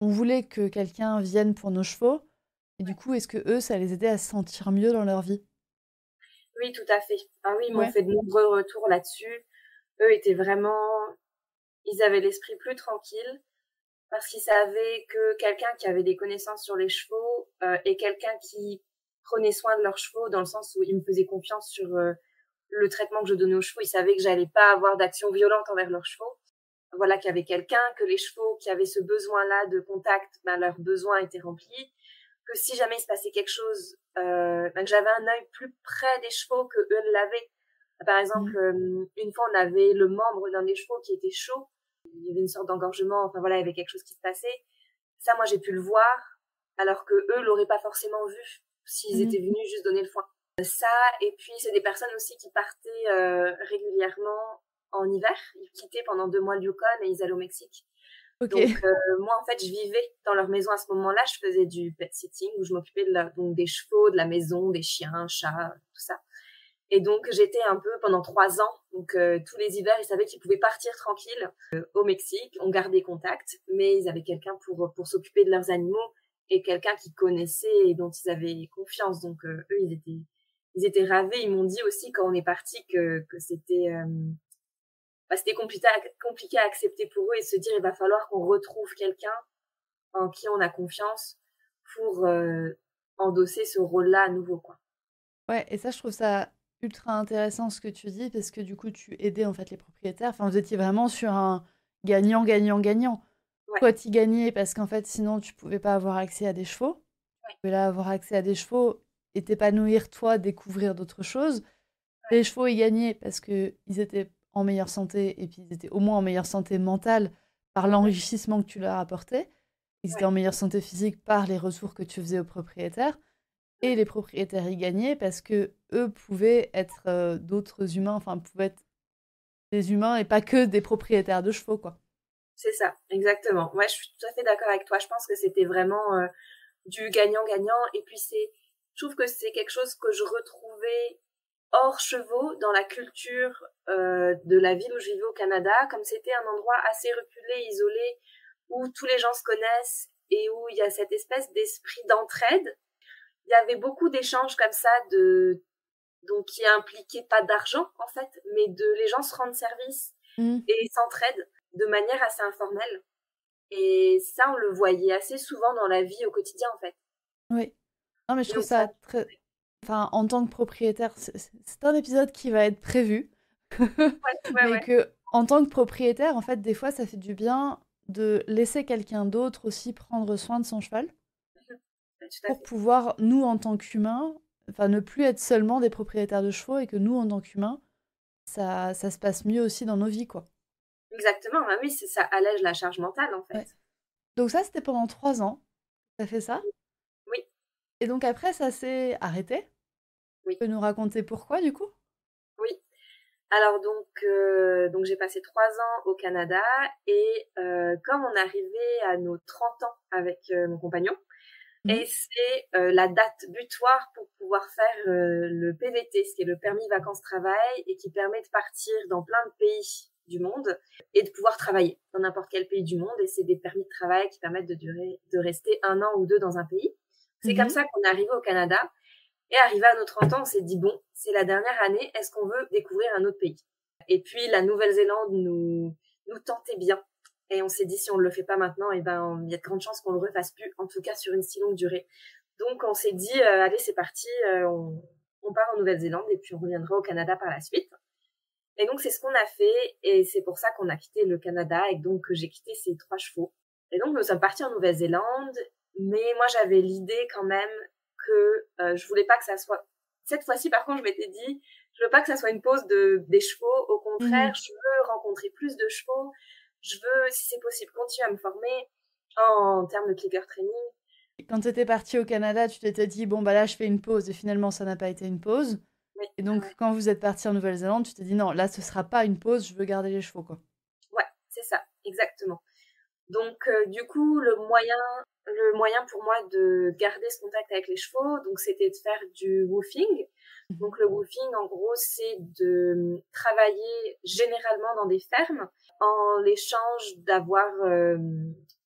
on voulait que quelqu'un vienne pour nos chevaux, et du coup, est-ce que eux, ça les aidait à se sentir mieux dans leur vie? Oui, tout à fait. Ah oui, ils m'ont Ouais. fait de nombreux retours là-dessus. Eux étaient vraiment, ils avaient l'esprit plus tranquille parce qu'ils savaient que quelqu'un qui avait des connaissances sur les chevaux et quelqu'un qui prenait soin de leurs chevaux dans le sens où ils me faisaient confiance sur le traitement que je donnais aux chevaux. Ils savaient que j'allais pas avoir d'action violente envers leurs chevaux. Voilà, qu'il y avait quelqu'un, que les chevaux qui avaient ce besoin-là de contact, ben, leur besoin était rempli, que si jamais il se passait quelque chose, ben, que j'avais un œil plus près des chevaux que eux l'avaient. Par Mm. exemple, une fois, on avait le membre d'un des chevaux qui était chaud. Il y avait une sorte d'engorgement. Enfin voilà, il y avait quelque chose qui se passait. Ça, moi, j'ai pu le voir, alors que eux l'auraient pas forcément vu s'ils Mhm. étaient venus juste donner le foin. Ça, et puis c'est des personnes aussi qui partaient régulièrement en hiver. Ils quittaient pendant 2 mois le Yukon et ils allaient au Mexique. Ok. Donc moi, en fait, je vivais dans leur maison à ce moment-là. Je faisais du pet sitting où je m'occupais donc des chevaux, de la maison, des chiens, chats, tout ça. Et donc j'étais un peu pendant 3 ans. Donc tous les hivers, ils savaient qu'ils pouvaient partir tranquilles au Mexique. On gardait contact, mais ils avaient quelqu'un pour s'occuper de leurs animaux et quelqu'un qui connaissait et dont ils avaient confiance. Donc eux, ils étaient ravis. Ils m'ont dit aussi quand on est parti que c'était c'était compliqué à accepter pour eux et de se dire il va falloir qu'on retrouve quelqu'un en qui on a confiance pour endosser ce rôle-là à nouveau, quoi. Ouais, et ça, je trouve ça ultra intéressant ce que tu dis, parce que du coup, tu aidais en fait les propriétaires. Enfin, vous étiez vraiment sur un gagnant, gagnant, gagnant. Ouais, Toi, tu gagnais parce qu'en fait, sinon, tu pouvais pas avoir accès à des chevaux. ouais, Tu pouvais là avoir accès à des chevaux et t'épanouir, toi, découvrir d'autres choses. ouais, Les chevaux, ils gagnaient parce que ils étaient en meilleure santé, et puis ils étaient au moins en meilleure santé mentale par mhm, l'enrichissement que tu leur apportais. Ils étaient ouais, en meilleure santé physique par les retours que tu faisais aux propriétaires. Et ouais. les propriétaires y gagnaient parce que eux pouvaient être d'autres humains, enfin pouvaient être des humains et pas que des propriétaires de chevaux, quoi. C'est ça, exactement. Ouais, je suis tout à fait d'accord avec toi. Je pense que c'était vraiment du gagnant-gagnant. Et puis je trouve que c'est quelque chose que je retrouvais hors chevaux dans la culture de la ville où je vivais au Canada, comme c'était un endroit assez reculé, isolé, où tous les gens se connaissent et où il y a cette espèce d'esprit d'entraide. Il y avait beaucoup d'échanges comme ça donc qui impliquaient pas d'argent en fait, mais les gens se rendent service Mm. et s'entraident de manière assez informelle. Et ça, on le voyait assez souvent dans la vie au quotidien en fait. Oui. Non, mais je Et trouve donc ça, ça très... Enfin, en tant que propriétaire, c'est un épisode qui va être prévu. ouais, ouais, Mais ouais, que, en tant que propriétaire, en fait, des fois, ça fait du bien de laisser quelqu'un d'autre aussi prendre soin de son cheval ouais, tout à pour fait. pouvoir, nous, en tant qu'humains, enfin, ne plus être seulement des propriétaires de chevaux, et que nous, en tant qu'humains, ça se passe mieux aussi dans nos vies, quoi. Exactement, bah oui, c'est ça allège la charge mentale en fait. Ouais. Donc ça, c'était pendant 3 ans. T'as fait ça? Oui, Et donc après, ça s'est arrêté? Tu Oui, peux nous raconter pourquoi du coup? oui. Alors donc j'ai passé 3 ans au Canada et comme on arrivait à nos 30 ans avec mon compagnon, Mhm. et c'est la date butoir pour pouvoir faire le PVT, ce qui est le permis vacances-travail, et qui permet de partir dans plein de pays du monde et de pouvoir travailler dans n'importe quel pays du monde. Et c'est des permis de travail qui permettent de rester 1 an ou 2 dans un pays. C'est comme Mhm. ça qu'on est arrivé au Canada. Et arrivé à nos 30 ans, on s'est dit, bon, c'est la dernière année, est-ce qu'on veut découvrir un autre pays? Et puis la Nouvelle-Zélande nous tentait bien. Et on s'est dit, si on ne le fait pas maintenant, eh ben, il y a de grandes chances qu'on ne le refasse plus, en tout cas sur une si longue durée. Donc on s'est dit, allez, c'est parti, on part en Nouvelle-Zélande et puis on reviendra au Canada par la suite. Et donc c'est ce qu'on a fait, et c'est pour ça qu'on a quitté le Canada et donc que j'ai quitté ces 3 chevaux. Et donc nous sommes partis en Nouvelle-Zélande, mais moi j'avais l'idée quand même que je voulais pas que ça soit... Cette fois-ci par contre je m'étais dit, je veux pas que ça soit une pause des chevaux, au contraire Mhm. je veux rencontrer plus de chevaux, je veux, si c'est possible, continuer à me former en termes de clicker training. Quand tu étais partie au Canada, tu t'étais dit, bon, bah là, je fais une pause, et finalement, ça n'a pas été une pause. Mais Et donc, ouais. quand vous êtes parti en Nouvelle-Zélande, tu t'es dit, non, là, ce sera pas une pause, je veux garder les chevaux, quoi. Ouais, c'est ça, exactement. Donc, du coup, le moyen pour moi de garder ce contact avec les chevaux, donc c'était de faire du woofing. Mhm. Donc, le woofing, en gros, c'est de travailler généralement dans des fermes en l'échange d'avoir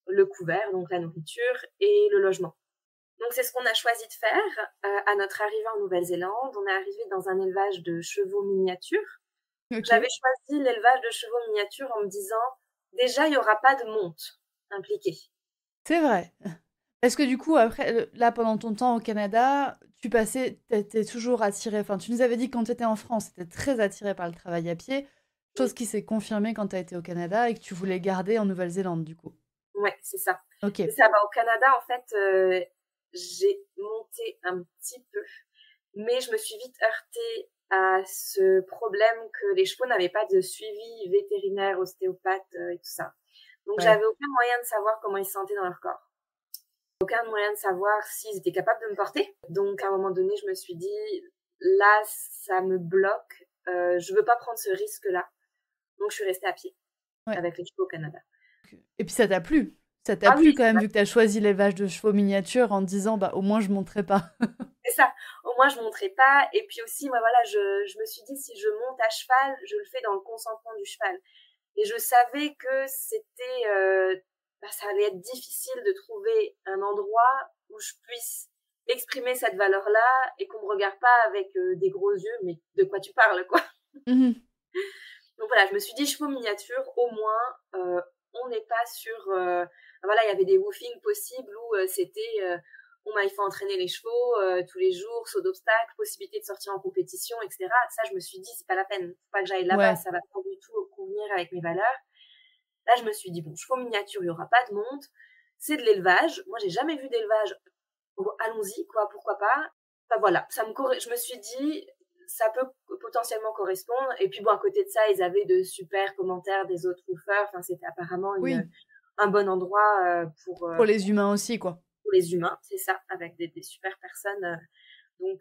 le couvert, donc la nourriture, et le logement. Donc, c'est ce qu'on a choisi de faire à notre arrivée en Nouvelle-Zélande. On est arrivé dans un élevage de chevaux miniatures. Ok. J'avais choisi l'élevage de chevaux miniatures en me disant, déjà, il n'y aura pas de monte impliquée. C'est vrai. Est-ce que du coup, après, là, pendant ton temps au Canada, t'étais toujours attiré, enfin, tu nous avais dit que quand tu étais en France, tu étais très attiré par le travail à pied, chose Oui, qui s'est confirmée quand tu as été au Canada et que tu voulais garder en Nouvelle-Zélande, du coup. ouais, c'est ça. Ok. C'est ça. Bah, au Canada, en fait, j'ai monté un petit peu, mais je me suis vite heurtée à ce problème que les chevaux n'avaient pas de suivi vétérinaire, ostéopathe et tout ça. Donc, Ouais. j'avais aucun moyen de savoir comment ils se sentaient dans leur corps. Aucun moyen de savoir s'ils étaient capables de me porter. Donc, à un moment donné, je me suis dit, là, ça me bloque. Je veux pas prendre ce risque-là. Donc, je suis restée à pied Ouais. avec les chevaux au Canada. Et puis ça t'a plu. Ça t'a Ah oui, plu quand même, vu que tu as choisi l'élevage de chevaux miniatures en te disant, bah, au moins, je monterai pas. c'est ça. Au moins, je monterai pas. Et puis aussi, moi, voilà, je me suis dit, si je monte à cheval, je le fais dans le consentement du cheval. Et je savais que c'était, ça allait être difficile de trouver un endroit où je puisse exprimer cette valeur-là et qu'on me regarde pas avec des gros yeux, mais de quoi tu parles, quoi. Mhm. Donc voilà, je me suis dit, chevaux miniatures, au moins, on n'est pas sur... voilà, il y avait des woofings possibles où c'était, bon, bah, il faut entraîner les chevaux tous les jours, saut d'obstacles, possibilité de sortir en compétition, etc. Ça, je me suis dit, c'est pas la peine. Faut pas que j'aille là-bas, Ouais. ça va pas du tout convenir avec mes valeurs. Là, je me suis dit, bon, chevaux miniatures, il y aura pas de monte. C'est de l'élevage. Moi, j'ai jamais vu d'élevage. Bon, allons-y, quoi, pourquoi pas. Enfin, voilà, je me suis dit, ça peut potentiellement correspondre. Et puis, bon, à côté de ça, ils avaient de super commentaires des autres woofers. Enfin, c'était apparemment Oui. un bon endroit Pour les humains aussi, quoi. pour les humains, c'est ça, avec des super personnes. Donc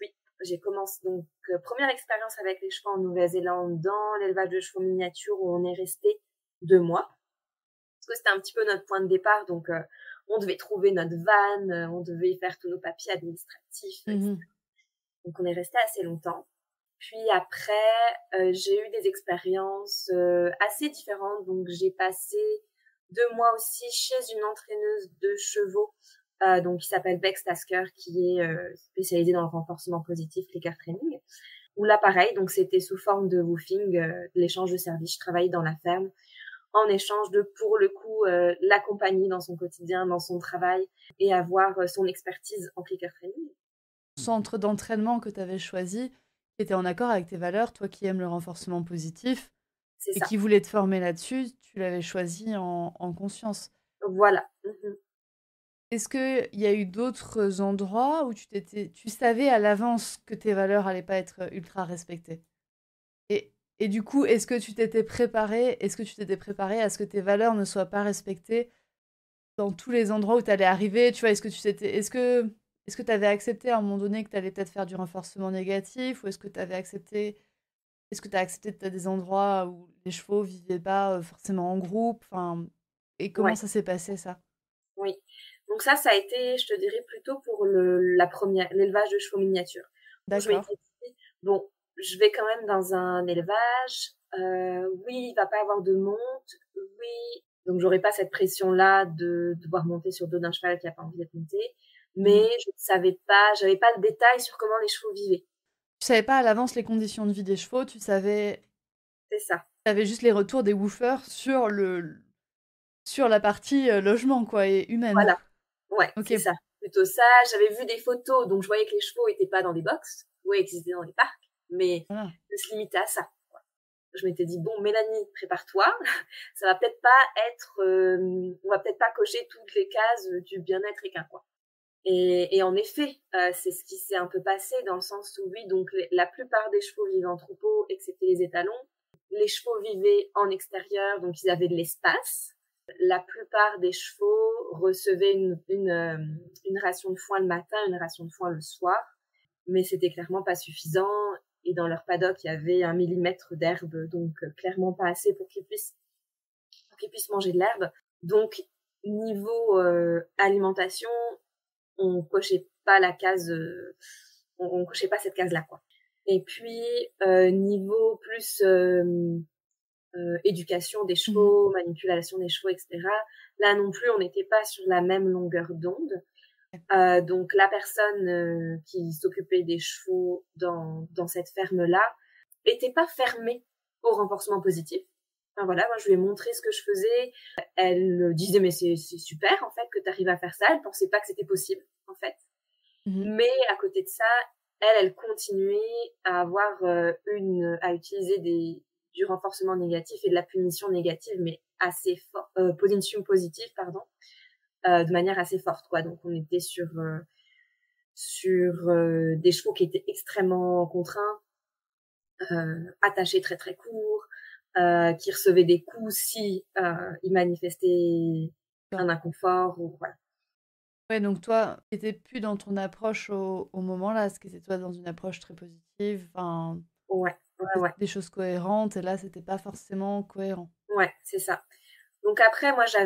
oui, j'ai commencé. Donc, première expérience avec les chevaux en Nouvelle-Zélande dans l'élevage de chevaux miniatures où on est resté 2 mois. Parce que c'était un petit peu notre point de départ. Donc, on devait trouver notre van, on devait faire tous nos papiers administratifs, etc. Mhm. Donc, on est resté assez longtemps. Puis après, j'ai eu des expériences assez différentes. Donc, j'ai passé 2 mois aussi chez une entraîneuse de chevaux, donc qui s'appelle Bex Tasker, qui est spécialisée dans le renforcement positif, clicker training. Où là, pareil, donc c'était sous forme de woofing, de l'échange de services. Je travaillais dans la ferme en échange de, pour le coup, l'accompagner dans son quotidien, dans son travail et avoir son expertise en clicker training. Centre d'entraînement que tu avais choisi, qui était en accord avec tes valeurs, toi qui aimes le renforcement positif C'est et ça. qui voulait te former là-dessus, tu l'avais choisi en conscience. Voilà. Mmh. Est-ce qu'il y a eu d'autres endroits où tu savais à l'avance que tes valeurs allaient pas être ultra respectées? Et du coup, est-ce que tu t'étais préparé à ce que tes valeurs ne soient pas respectées dans tous les endroits où tu allais arriver, tu vois, est-ce que tu avais accepté à un moment donné que tu allais peut-être faire du renforcement négatif ou est-ce que tu as accepté de des endroits où les chevaux vivaient pas forcément en groupe, enfin, et comment Ouais, ça s'est passé ça? oui. Donc ça a été, je te dirais, plutôt pour l'élevage de chevaux miniatures. Où je D'accord. m'étais dit, bon, je vais quand même dans un élevage, oui, il va pas avoir de monte, oui, donc j'aurais pas cette pression-là de devoir monter sur le dos d'un cheval qui a pas envie d'être monté, mais Mhm. je ne savais pas, j'avais pas le détail sur comment les chevaux vivaient. Tu savais pas à l'avance les conditions de vie des chevaux, C'est ça. tu avais juste les retours des woofers sur la partie logement quoi et humaine. Voilà. Ouais, Ok. c'est ça. Plutôt ça. J'avais vu des photos, donc je voyais que les chevaux étaient pas dans des box. Oui, qu'ils étaient dans les parcs, mais Voilà. de se limiter à ça. Je m'étais dit, bon, Mélanie, prépare-toi. Ça va peut-être pas être, on va peut-être pas cocher toutes les cases du bien-être équin, quoi. Et en effet, c'est ce qui s'est un peu passé dans le sens où, oui, donc la plupart des chevaux vivaient en troupeau, excepté les étalons. Les chevaux vivaient en extérieur, donc ils avaient de l'espace. La plupart des chevaux recevaient une ration de foin le matin, une ration de foin le soir, mais c'était clairement pas suffisant. Et dans leur paddock, il y avait 1 millimètre d'herbe, donc clairement pas assez pour qu'ils puissent manger de l'herbe. Donc niveau alimentation, on cochait pas la case, on cochait pas cette case-là, quoi. Et puis niveau plus éducation des Mhm. chevaux, manipulation des chevaux, etc. Là non plus, on n'était pas sur la même longueur d'onde. Donc la personne qui s'occupait des chevaux dans cette ferme-là était pas fermée au renforcement positif. Enfin, voilà, moi je lui ai montré ce que je faisais. Elle disait mais c'est super en fait que tu arrives à faire ça. Elle pensait pas que c'était possible en fait. Mhm. Mais à côté de ça, elle continuait à avoir à utiliser du renforcement négatif et de la punition négative, mais assez fort, punition positive, pardon, de manière assez forte, quoi. Donc on était sur des chevaux qui étaient extrêmement contraints, attachés très très courts, qui recevaient des coups si ils manifestaient un inconfort ou voilà. Ouais, donc toi, tu étais plus dans ton approche au moment là, parce que c'était toi dans une approche très positive, enfin, Ouais, ouais, ouais, des choses cohérentes, et là, c'était pas forcément cohérent. ouais, c'est ça. Donc après, moi, je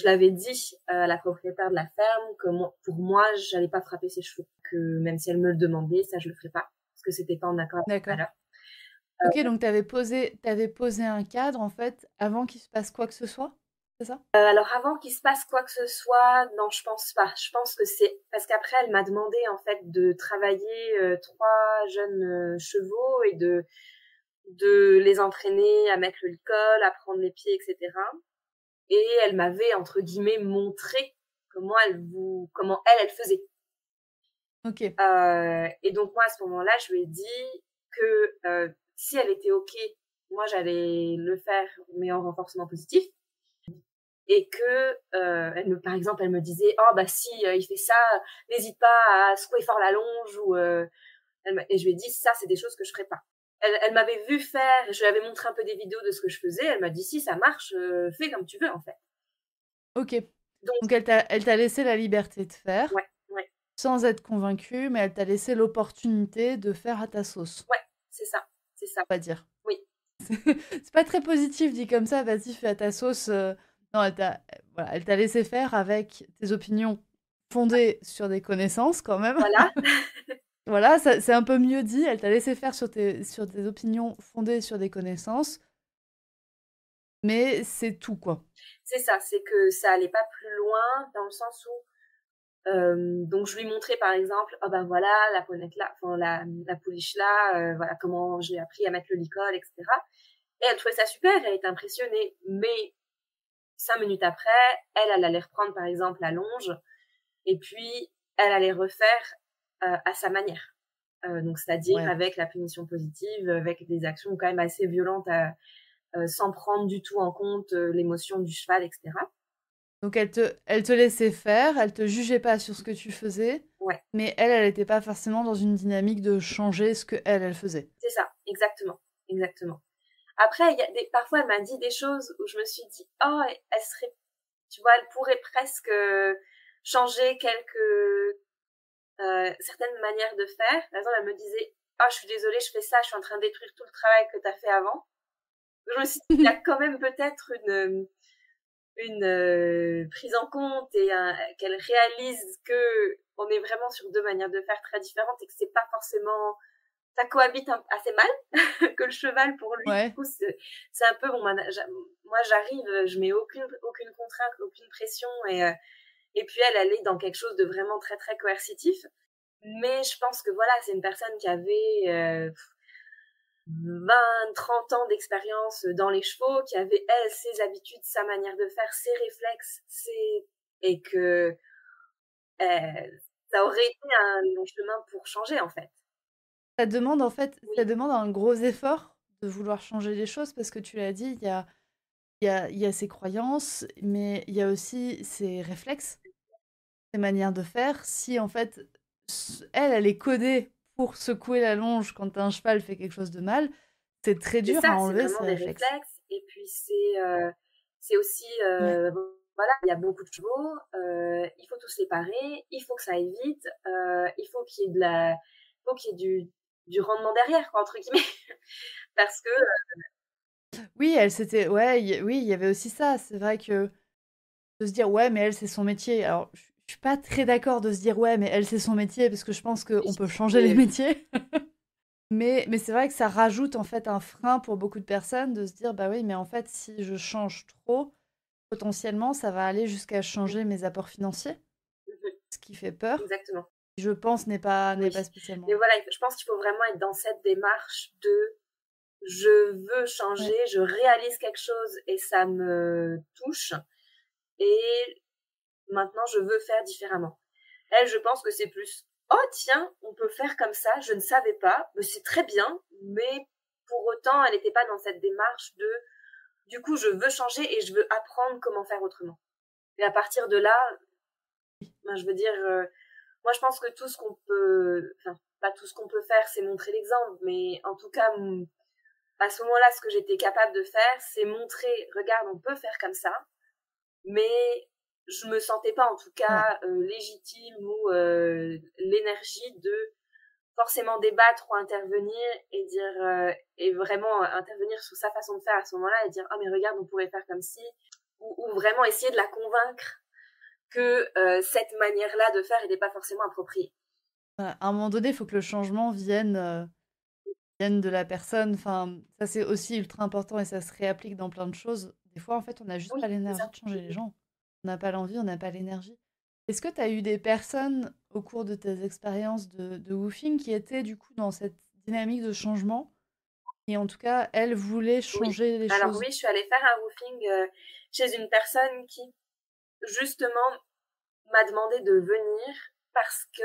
l'avais dit à la propriétaire de la ferme que pour moi, j'allais pas frapper ses chevaux, que même si elle me le demandait, ça je le ferais pas, parce que c'était pas en accord avec mes D'accord. valeurs. Ok, donc t'avais posé un cadre, en fait, avant qu'il se passe quoi que ce soit, c'est ça? Alors avant qu'il se passe quoi que ce soit, non, je pense pas. Je pense que c'est parce qu'après, elle m'a demandé en fait de travailler 3 jeunes chevaux et de les entraîner à mettre le licol, à prendre les pieds, etc. Et elle m'avait entre guillemets montré comment elle faisait. Ok, Et donc moi à ce moment-là, je lui ai dit que si elle était ok, moi j'allais le faire mais en renforcement positif et que par exemple elle me disait oh bah si il fait ça, n'hésite pas à secouer fort la longe ou et je lui ai dit ça c'est des choses que je ferais pas. Elle m'avait vu faire, je lui avais montré un peu des vidéos de ce que je faisais, elle m'a dit si ça marche, fais comme tu veux en fait. ok. Donc Donc elle t'a laissé la liberté de faire, ouais, ouais, sans être convaincue, mais elle t'a laissé l'opportunité de faire à ta sauce, ouais, c'est ça, on va dire. oui, C'est pas très positif dit comme ça, vas-y, fais à ta sauce. Non, voilà, elle t'a laissé faire avec tes opinions fondées sur des connaissances quand même. voilà, Voilà, c'est un peu mieux dit. Elle t'a laissé faire sur tes opinions fondées sur des connaissances, mais c'est tout, quoi. c'est ça, c'est que ça allait pas plus loin dans le sens où donc je lui montrais par exemple, oh ben voilà la ponette là, enfin la pouliche là, voilà comment j'ai appris à mettre le licol, etc. Et elle trouvait ça super, elle était impressionnée. Mais 5 minutes après, elle allait reprendre par exemple la longe et puis elle allait refaire à sa manière. Donc c'est-à-dire Ouais. avec la punition positive, avec des actions quand même assez violentes, sans prendre du tout en compte l'émotion du cheval, etc. Donc elle te laissait faire, elle te jugeait pas sur ce que tu faisais, Ouais, mais elle était pas forcément dans une dynamique de changer ce que elle faisait. c'est ça, exactement, exactement. Après, parfois, elle m'a dit des choses où je me suis dit, oh, elle serait Tu vois, elle pourrait presque changer certaines manières de faire. Par exemple, elle me disait, ah, je suis désolée, je fais ça, je suis en train de détruire tout le travail que tu as fait avant. Je me suis dit, il y a quand même peut-être une prise en compte et qu'elle réalise que on est vraiment sur deux manières de faire très différentes et que c'est pas forcément, ça cohabite assez mal que le cheval pour lui. Du Ouais. coup, c'est un peu bon. Moi, j'arrive, je mets aucune contrainte, aucune pression et puis elle est dans quelque chose de vraiment très très coercitif. Mais je pense que voilà, c'est une personne qui avait 20, 30 ans d'expérience dans les chevaux, qui avait, elle, ses habitudes, sa manière de faire, ses réflexes, et que ça aurait été un long chemin pour changer, en fait. Ça demande en fait, ça Oui, demande un gros effort de vouloir changer les choses parce que tu l'as dit, il y a ses croyances, mais il y a aussi ses réflexes, ses manières de faire. Si en fait, elle est codée pour secouer la longe quand un cheval fait quelque chose de mal, c'est très c'est dur à ça, c'est enlever vraiment ces des réflexes. réflexes. Et puis, c'est aussi, Ouais. voilà, il y a beaucoup de chevaux, il faut tous les parer, il faut que ça aille vite, il faut qu'il y ait du rendement derrière, quoi, entre guillemets. Parce que, Oui, elle s'était, ouais, oui, il y avait aussi ça. C'est vrai que de se dire ouais, mais elle c'est son métier. Alors, je suis pas très d'accord de se dire ouais, mais elle c'est son métier parce que je pense qu'on peut changer oui, les oui. métiers. Mais c'est vrai que ça rajoute en fait un frein pour beaucoup de personnes de se dire bah oui, mais en fait, si je change trop, potentiellement, ça va aller jusqu'à changer mes apports financiers, Mhm. ce qui fait peur. Exactement. Je pense n'est pas Oui. Mais spécialement. voilà, je pense qu'il faut vraiment être dans cette démarche de je veux changer, Ouais. je réalise quelque chose et ça me touche et maintenant je veux faire différemment. Elle, je pense que c'est plus oh tiens, on peut faire comme ça, je ne savais pas, mais c'est très bien, mais pour autant, elle n'était pas dans cette démarche de du coup, je veux changer et je veux apprendre comment faire autrement. Et à partir de là, ben, je veux dire, moi, je pense que tout ce qu'on peut, enfin, pas tout ce qu'on peut faire, c'est montrer l'exemple, mais en tout cas, à ce moment-là, ce que j'étais capable de faire, c'est montrer, regarde, on peut faire comme ça, mais je me sentais pas, en tout Ouais. cas, légitime ou l'énergie de forcément débattre ou intervenir et dire, et vraiment intervenir sur sa façon de faire à ce moment-là et dire, ah, mais regarde, on pourrait faire comme ci, ou vraiment essayer de la convaincre que cette manière-là de faire n'était pas forcément appropriée. À un moment donné, il faut que le changement vienne de la personne. Enfin, ça c'est aussi ultra important et ça se réapplique dans plein de choses. Des fois, en fait, on n'a juste pas Oui, c'est l'énergie ça. de changer les gens. On n'a pas l'envie, on n'a pas l'énergie. Est-ce que tu as eu des personnes au cours de tes expériences de woofing qui étaient du coup dans cette dynamique de changement et en tout cas, elles voulaient Oui. changer les Alors choses? oui, je suis allée faire un woofing chez une personne qui, justement, m'a demandé de venir parce que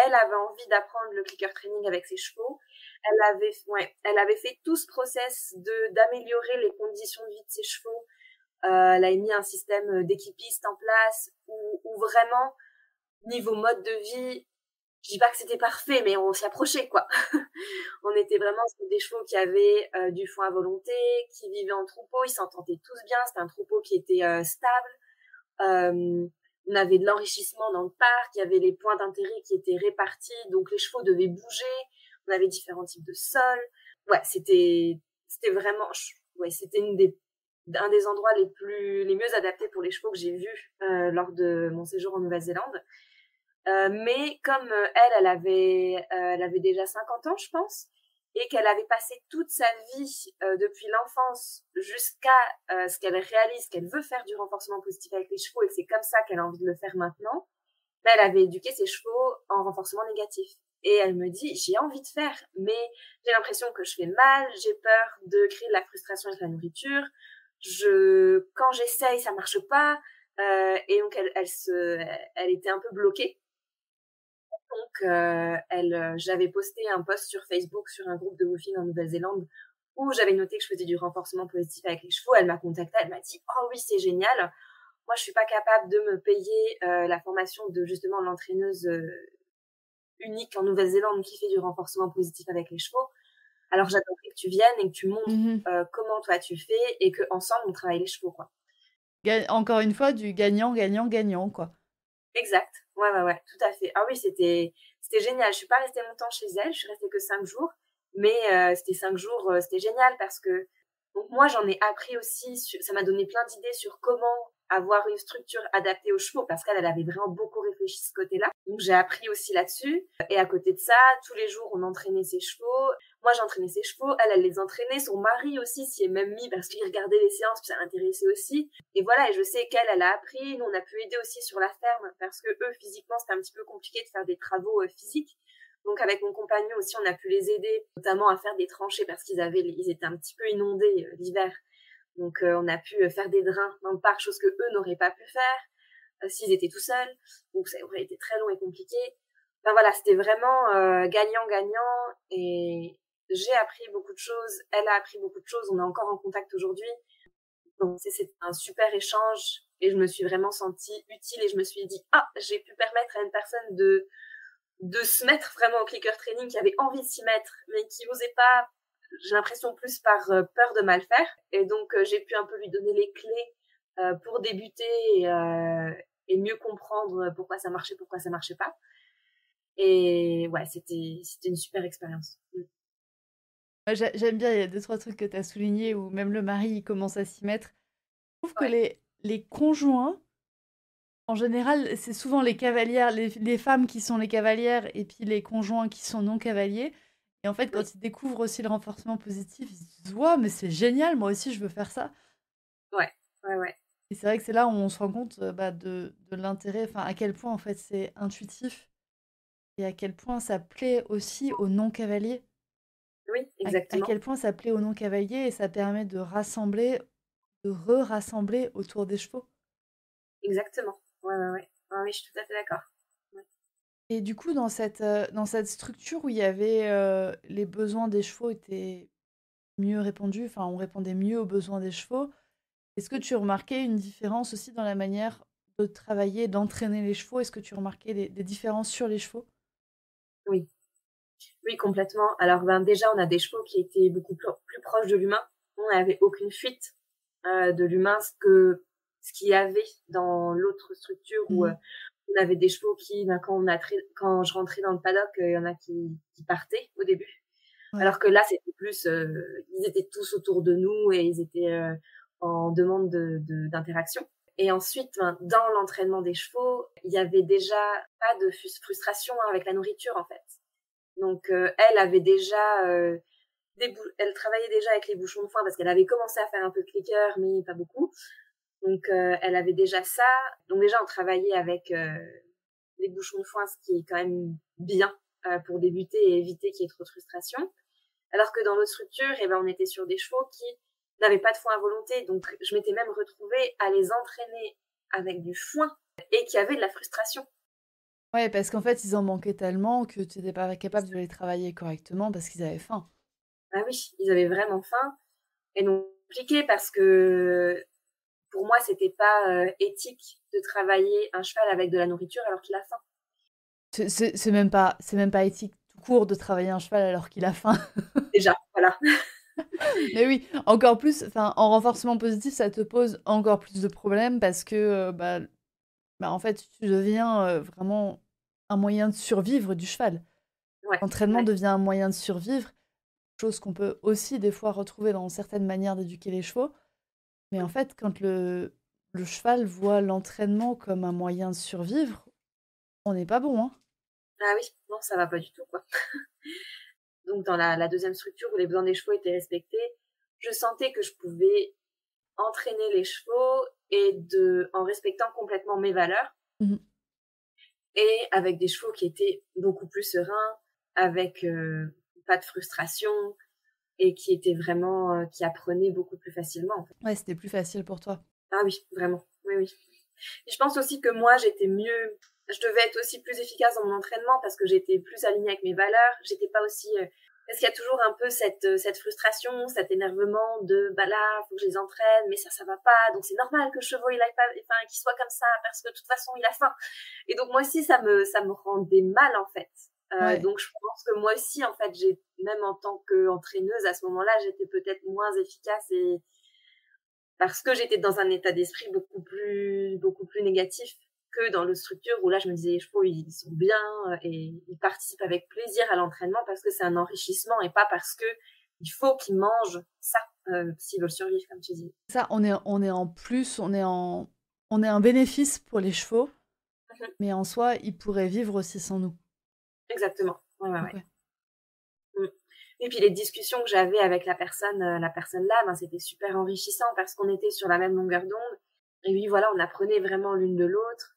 elle avait envie d'apprendre le clicker training avec ses chevaux. Elle avait fait tout ce process d'améliorer les conditions de vie de ses chevaux. Elle a mis un système d'équipiste en place où vraiment, niveau mode de vie, je dis pas que c'était parfait, mais on s'y approchait, quoi. On était vraiment sur des chevaux qui avaient du foin à volonté, qui vivaient en troupeau, ils s'entendaient tous bien, c'était un troupeau qui était stable. On avait de l'enrichissement dans le parc, il y avait les points d'intérêt qui étaient répartis, donc les chevaux devaient bouger, on avait différents types de sols. Ouais, c'était vraiment, ouais, c'était un des endroits les mieux adaptés pour les chevaux que j'ai vus lors de mon séjour en Nouvelle-Zélande. Mais comme elle avait déjà 50 ans, je pense, et qu'elle avait passé toute sa vie depuis l'enfance jusqu'à ce qu'elle réalise qu'elle veut faire du renforcement positif avec les chevaux et que c'est comme ça qu'elle a envie de le faire maintenant, ben, elle avait éduqué ses chevaux en renforcement négatif. Et elle me dit, j'ai envie de faire, mais j'ai l'impression que je fais mal, j'ai peur de créer de la frustration avec la nourriture, quand j'essaye, ça marche pas, et donc elle était un peu bloquée. Donc, j'avais posté un post sur Facebook sur un groupe de woofing en Nouvelle-Zélande où j'avais noté que je faisais du renforcement positif avec les chevaux. Elle m'a contactée, elle m'a dit oh oui c'est génial. Moi je suis pas capable de me payer la formation de justement l'entraîneuse unique en Nouvelle-Zélande qui fait du renforcement positif avec les chevaux. Alors j'adorerais que tu viennes et que tu montres Mhm. comment toi tu fais et que ensemble on travaille les chevaux quoi. encore une fois, du gagnant, gagnant, gagnant, quoi. Exact. Ouais, ouais, ouais, tout à fait. Ah oui, c'était génial. Je suis pas restée longtemps chez elle, je suis restée que 5 jours, mais c'était 5 jours, c'était génial parce que donc moi, j'en ai appris aussi ça m'a donné plein d'idées sur comment avoir une structure adaptée aux chevaux parce qu'elle avait vraiment beaucoup réfléchi ce côté-là. Donc j'ai appris aussi là-dessus et à côté de ça, tous les jours, on entraînait ses chevaux. Moi, j'entraînais ses chevaux, elle les entraînait. Son mari aussi s'y est même mis parce qu'il regardait les séances, puis ça l'intéressait aussi. Et voilà, et je sais elle a appris. Nous, on a pu aider aussi sur la ferme parce que eux, physiquement, c'était un petit peu compliqué de faire des travaux physiques. Donc, avec mon compagnon aussi, on a pu les aider, notamment à faire des tranchées parce ils étaient un petit peu inondés l'hiver. Donc, on a pu faire des drains dans le parc, chose que eux n'auraient pas pu faire s'ils étaient tout seuls. Donc, ça aurait été très long et compliqué. Enfin voilà, c'était vraiment gagnant-gagnant et j'ai appris beaucoup de choses. Elle a appris beaucoup de choses. On est encore en contact aujourd'hui. Donc, c'est un super échange et je me suis vraiment sentie utile et je me suis dit, ah, j'ai pu permettre à une personne de se mettre vraiment au clicker training, qui avait envie de s'y mettre, mais qui n'osait pas, j'ai l'impression plus par peur de mal faire. Et donc, j'ai pu un peu lui donner les clés pour débuter et mieux comprendre pourquoi ça marchait pas. Et ouais, c'était une super expérience. Moi, j'aime bien, il y a deux, trois trucs que tu as soulignés où même le mari il commence à s'y mettre. Je trouve que Ouais, les conjoints, en général, c'est souvent les cavalières, les femmes qui sont les cavalières et puis les conjoints qui sont non cavaliers. Et en fait, oui, quand ils découvrent aussi le renforcement positif, ils se disent «Waouh, mais c'est génial, moi aussi je veux faire ça». ouais, ouais, ouais, Et c'est vrai que c'est là où on se rend compte bah, de l'intérêt, enfin à quel point en fait c'est intuitif et à quel point ça plaît aussi aux non cavaliers. oui, À exactement, quel point ça plaît aux non cavaliers et ça permet de rassembler, de re-rassembler autour des chevaux. exactement. Ouais, ouais, ouais. Ah oui, je suis tout à fait d'accord. Ouais. Et du coup, dans cette structure où il y avait les besoins des chevaux étaient mieux répondus, enfin, on répondait mieux aux besoins des chevaux, est-ce que tu remarquais une différence aussi dans la manière de travailler, d'entraîner les chevaux? Est-ce que tu remarquais des différences sur les chevaux? Oui, oui, complètement. Alors, ben, déjà, on a des chevaux qui étaient beaucoup plus proches de l'humain. On n'avait aucune fuite de l'humain, ce qu'il y avait dans l'autre structure où Mhm. on avait des chevaux qui, ben, quand je rentrais dans le paddock, il y en a qui partaient au début. Ouais. Alors que là, c'était plus, ils étaient tous autour de nous et ils étaient en demande d'interaction. Et ensuite, ben, dans l'entraînement des chevaux, il y avait déjà pas de frustration avec la nourriture en fait. Donc elle avait déjà elle travaillait déjà avec les bouchons de foin parce qu'elle avait commencé à faire un peu de clicker, mais pas beaucoup. Donc elle avait déjà ça. Donc déjà, on travaillait avec les bouchons de foin, ce qui est quand même bien pour débuter et éviter qu'il y ait trop de frustration. Alors que dans notre structure, eh ben, on était sur des chevaux qui n'avaient pas de foin à volonté. Donc, je m'étais même retrouvée à les entraîner avec du foin et qui avaient de la frustration. Ouais, parce qu'en fait, ils en manquaient tellement que tu n'étais pas capable de les travailler correctement parce qu'ils avaient faim. Ah oui, ils avaient vraiment faim. Et donc, compliqué parce que pour moi, c'était pas éthique de travailler un cheval avec de la nourriture alors qu'il a faim. C'est même pas éthique tout court de travailler un cheval alors qu'il a faim. Déjà, voilà. Mais oui, encore plus, enfin, en renforcement positif, ça te pose encore plus de problèmes parce que, en fait, tu deviens vraiment un moyen de survivre du cheval. Ouais, L'entraînement ouais, devient un moyen de survivre, chose qu'on peut aussi des fois retrouver dans certaines manières d'éduquer les chevaux. Mais en oui. fait, quand le cheval voit l'entraînement comme un moyen de survivre, on n'est pas bon, hein. Ah oui, non, ça va pas du tout, quoi. Donc, dans la deuxième structure où les besoins des chevaux étaient respectés, je sentais que je pouvais entraîner les chevaux en respectant complètement mes valeurs Mhm. et avec des chevaux qui étaient beaucoup plus sereins, avec pas de frustration et qui étaient vraiment, qui apprenaient beaucoup plus facilement, en fait. Ouais, c'était plus facile pour toi. Ah oui, vraiment. Oui, oui. Et je pense aussi que moi, je devais être aussi plus efficace dans mon entraînement parce que j'étais plus alignée avec mes valeurs. J'étais pas aussi, parce qu'il y a toujours un peu cette frustration, cet énervement de, bah là, faut que je les entraîne, mais ça va pas. Donc c'est normal que le chevaux, il aille pas, enfin, qu'il soit comme ça parce que de toute façon, il a faim. Et donc moi aussi, ça me rendait mal, en fait. Ouais. Donc je pense que moi aussi, en fait, même en tant qu'entraîneuse, à ce moment-là, j'étais peut-être moins efficace parce que j'étais dans un état d'esprit beaucoup plus négatif que dans l'autre structure où là, je me disais, les chevaux, ils sont bien et ils participent avec plaisir à l'entraînement parce que c'est un enrichissement et pas parce que il faut qu'ils mangent ça s'ils veulent survivre, comme tu dis. Ça, on est en plus, on est un bénéfice pour les chevaux, Mhm. mais en soi, ils pourraient vivre aussi sans nous. Exactement. Ouais, ouais, Donc, ouais. ouais. Mm. Et puis les discussions que j'avais avec la personne là, ben, c'était super enrichissant parce qu'on était sur la même longueur d'onde. Et oui, voilà, on apprenait vraiment l'une de l'autre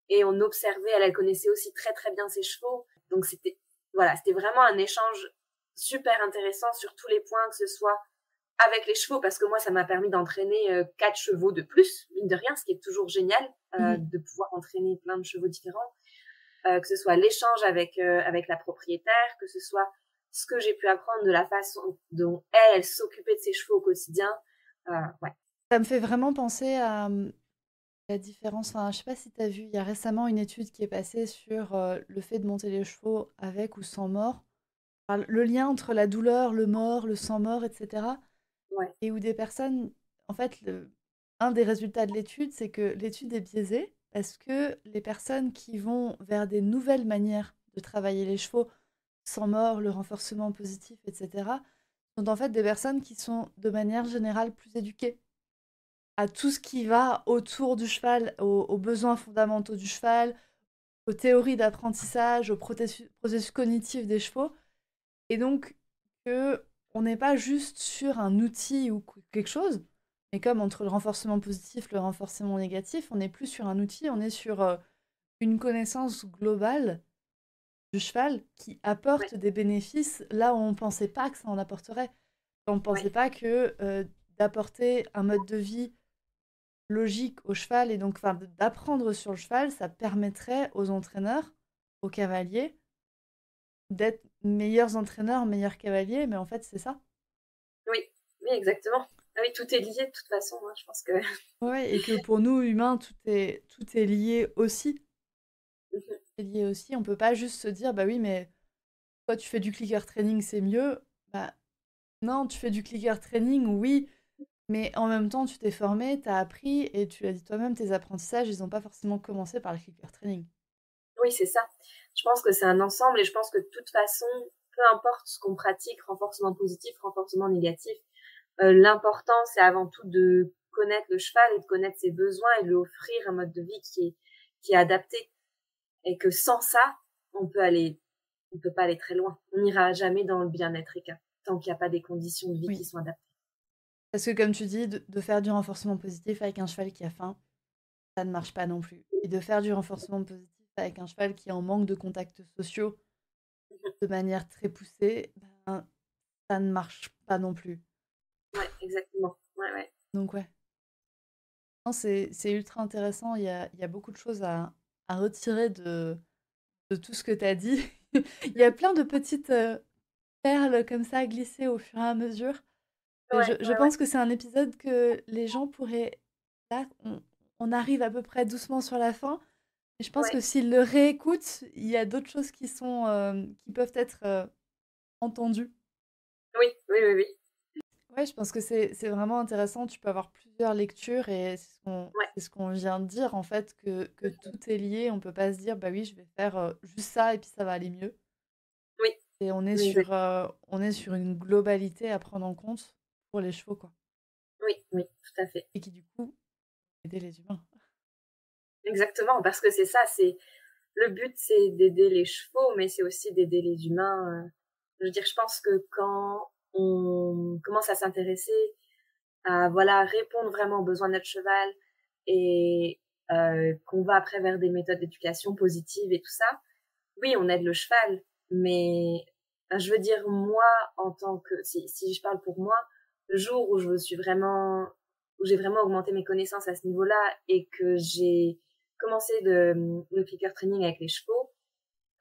et on observait. Elle connaissait aussi très très bien ses chevaux, donc c'était vraiment un échange super intéressant sur tous les points, que ce soit avec les chevaux, parce que moi ça m'a permis d'entraîner 4 chevaux de plus, mine de rien, ce qui est toujours génial Mhm. de pouvoir entraîner plein de chevaux différents. Que ce soit l'échange avec la propriétaire, que ce soit ce que j'ai pu apprendre de la façon dont elle s'occupait de ses chevaux au quotidien. Ouais. Ça me fait vraiment penser à la différence. Enfin, je sais pas si tu as vu, il y a récemment une étude qui est passée sur le fait de monter les chevaux avec ou sans mort. Enfin, le lien entre la douleur, le mort, le sans mort, etc. Ouais. Et où des personnes, en fait, un des résultats de l'étude, c'est que l'étude est biaisée parce que les personnes qui vont vers des nouvelles manières de travailler les chevaux, sans mort, le renforcement positif, etc., sont en fait des personnes qui sont de manière générale plus éduquées à tout ce qui va autour du cheval, aux besoins fondamentaux du cheval, aux théories d'apprentissage, aux processus cognitifs des chevaux. Et donc, que on n'est pas juste sur un outil ou quelque chose, mais comme entre le renforcement positif, le renforcement négatif, on n'est plus sur un outil, on est sur une connaissance globale du cheval qui Ouais. apporte des bénéfices là où on ne pensait pas que ça en apporterait. On ne pensait Ouais. pas que d'apporter un mode de vie logique au cheval et donc enfin, d'apprendre sur le cheval, ça permettrait aux entraîneurs, aux cavaliers, d'être meilleurs entraîneurs, meilleurs cavaliers, mais en fait c'est ça. Oui. Oui, exactement. Ah oui, tout est lié de toute façon. Hein, je pense que. Ouais, et que pour nous, humains, tout est lié aussi. C'est lié aussi. On peut pas juste se dire, bah oui, mais toi, tu fais du clicker training, c'est mieux. Bah non, tu fais du clicker training, oui, mais en même temps, tu t'es formé, tu as appris, et tu l'as dit toi-même, tes apprentissages, ils n'ont pas forcément commencé par le clicker training. Oui, c'est ça. Je pense que c'est un ensemble et je pense que de toute façon, peu importe ce qu'on pratique, renforcement positif, renforcement négatif, l'important, c'est avant tout de connaître le cheval et de connaître ses besoins et de lui offrir un mode de vie qui est adapté. Et que sans ça, on peut pas aller très loin. On n'ira jamais dans le bien-être équin tant qu'il n'y a pas des conditions de vie qui Oui. sont adaptées. Parce que comme tu dis, de faire du renforcement positif avec un cheval qui a faim, ça ne marche pas non plus. Et de faire du renforcement positif avec un cheval qui est en manque de contacts sociaux de manière très poussée, ben, ça ne marche pas non plus. Ouais, exactement. Ouais, ouais. Donc ouais. Non, c'est ultra intéressant. Il y a beaucoup de choses à retirer de tout ce que tu as dit. Il y a plein de petites perles comme ça glissées au fur et à mesure. Et Ouais, je ouais, ouais. pense que c'est un épisode que les gens pourraient... Là, on arrive à peu près doucement sur la fin. Et je pense que Ouais. s'ils le réécoutent, il y a d'autres choses qui peuvent être entendues. Oui, oui, oui, oui. Ouais, je pense que c'est vraiment intéressant. Tu peux avoir plusieurs lectures et Ouais. c'est ce qu'on vient de dire, en fait, que tout est lié. On peut pas se dire, bah oui, je vais faire juste ça et puis ça va aller mieux. Oui, Et oui, exact. on est sur une globalité à prendre en compte pour les chevaux, quoi. Oui, oui, tout à fait. Et qui, du coup, aider les humains. Exactement, parce que c'est ça, c'est le but, c'est d'aider les chevaux, mais c'est aussi d'aider les humains. Je veux dire, je pense que quand on commence à s'intéresser à voilà répondre vraiment aux besoins de notre cheval et qu'on va après vers des méthodes d'éducation positive et tout ça, oui, on aide le cheval, mais je veux dire moi en tant que si je parle pour moi, le jour où je suis vraiment où j'ai vraiment augmenté mes connaissances à ce niveau-là et que j'ai commencé le clicker training avec les chevaux,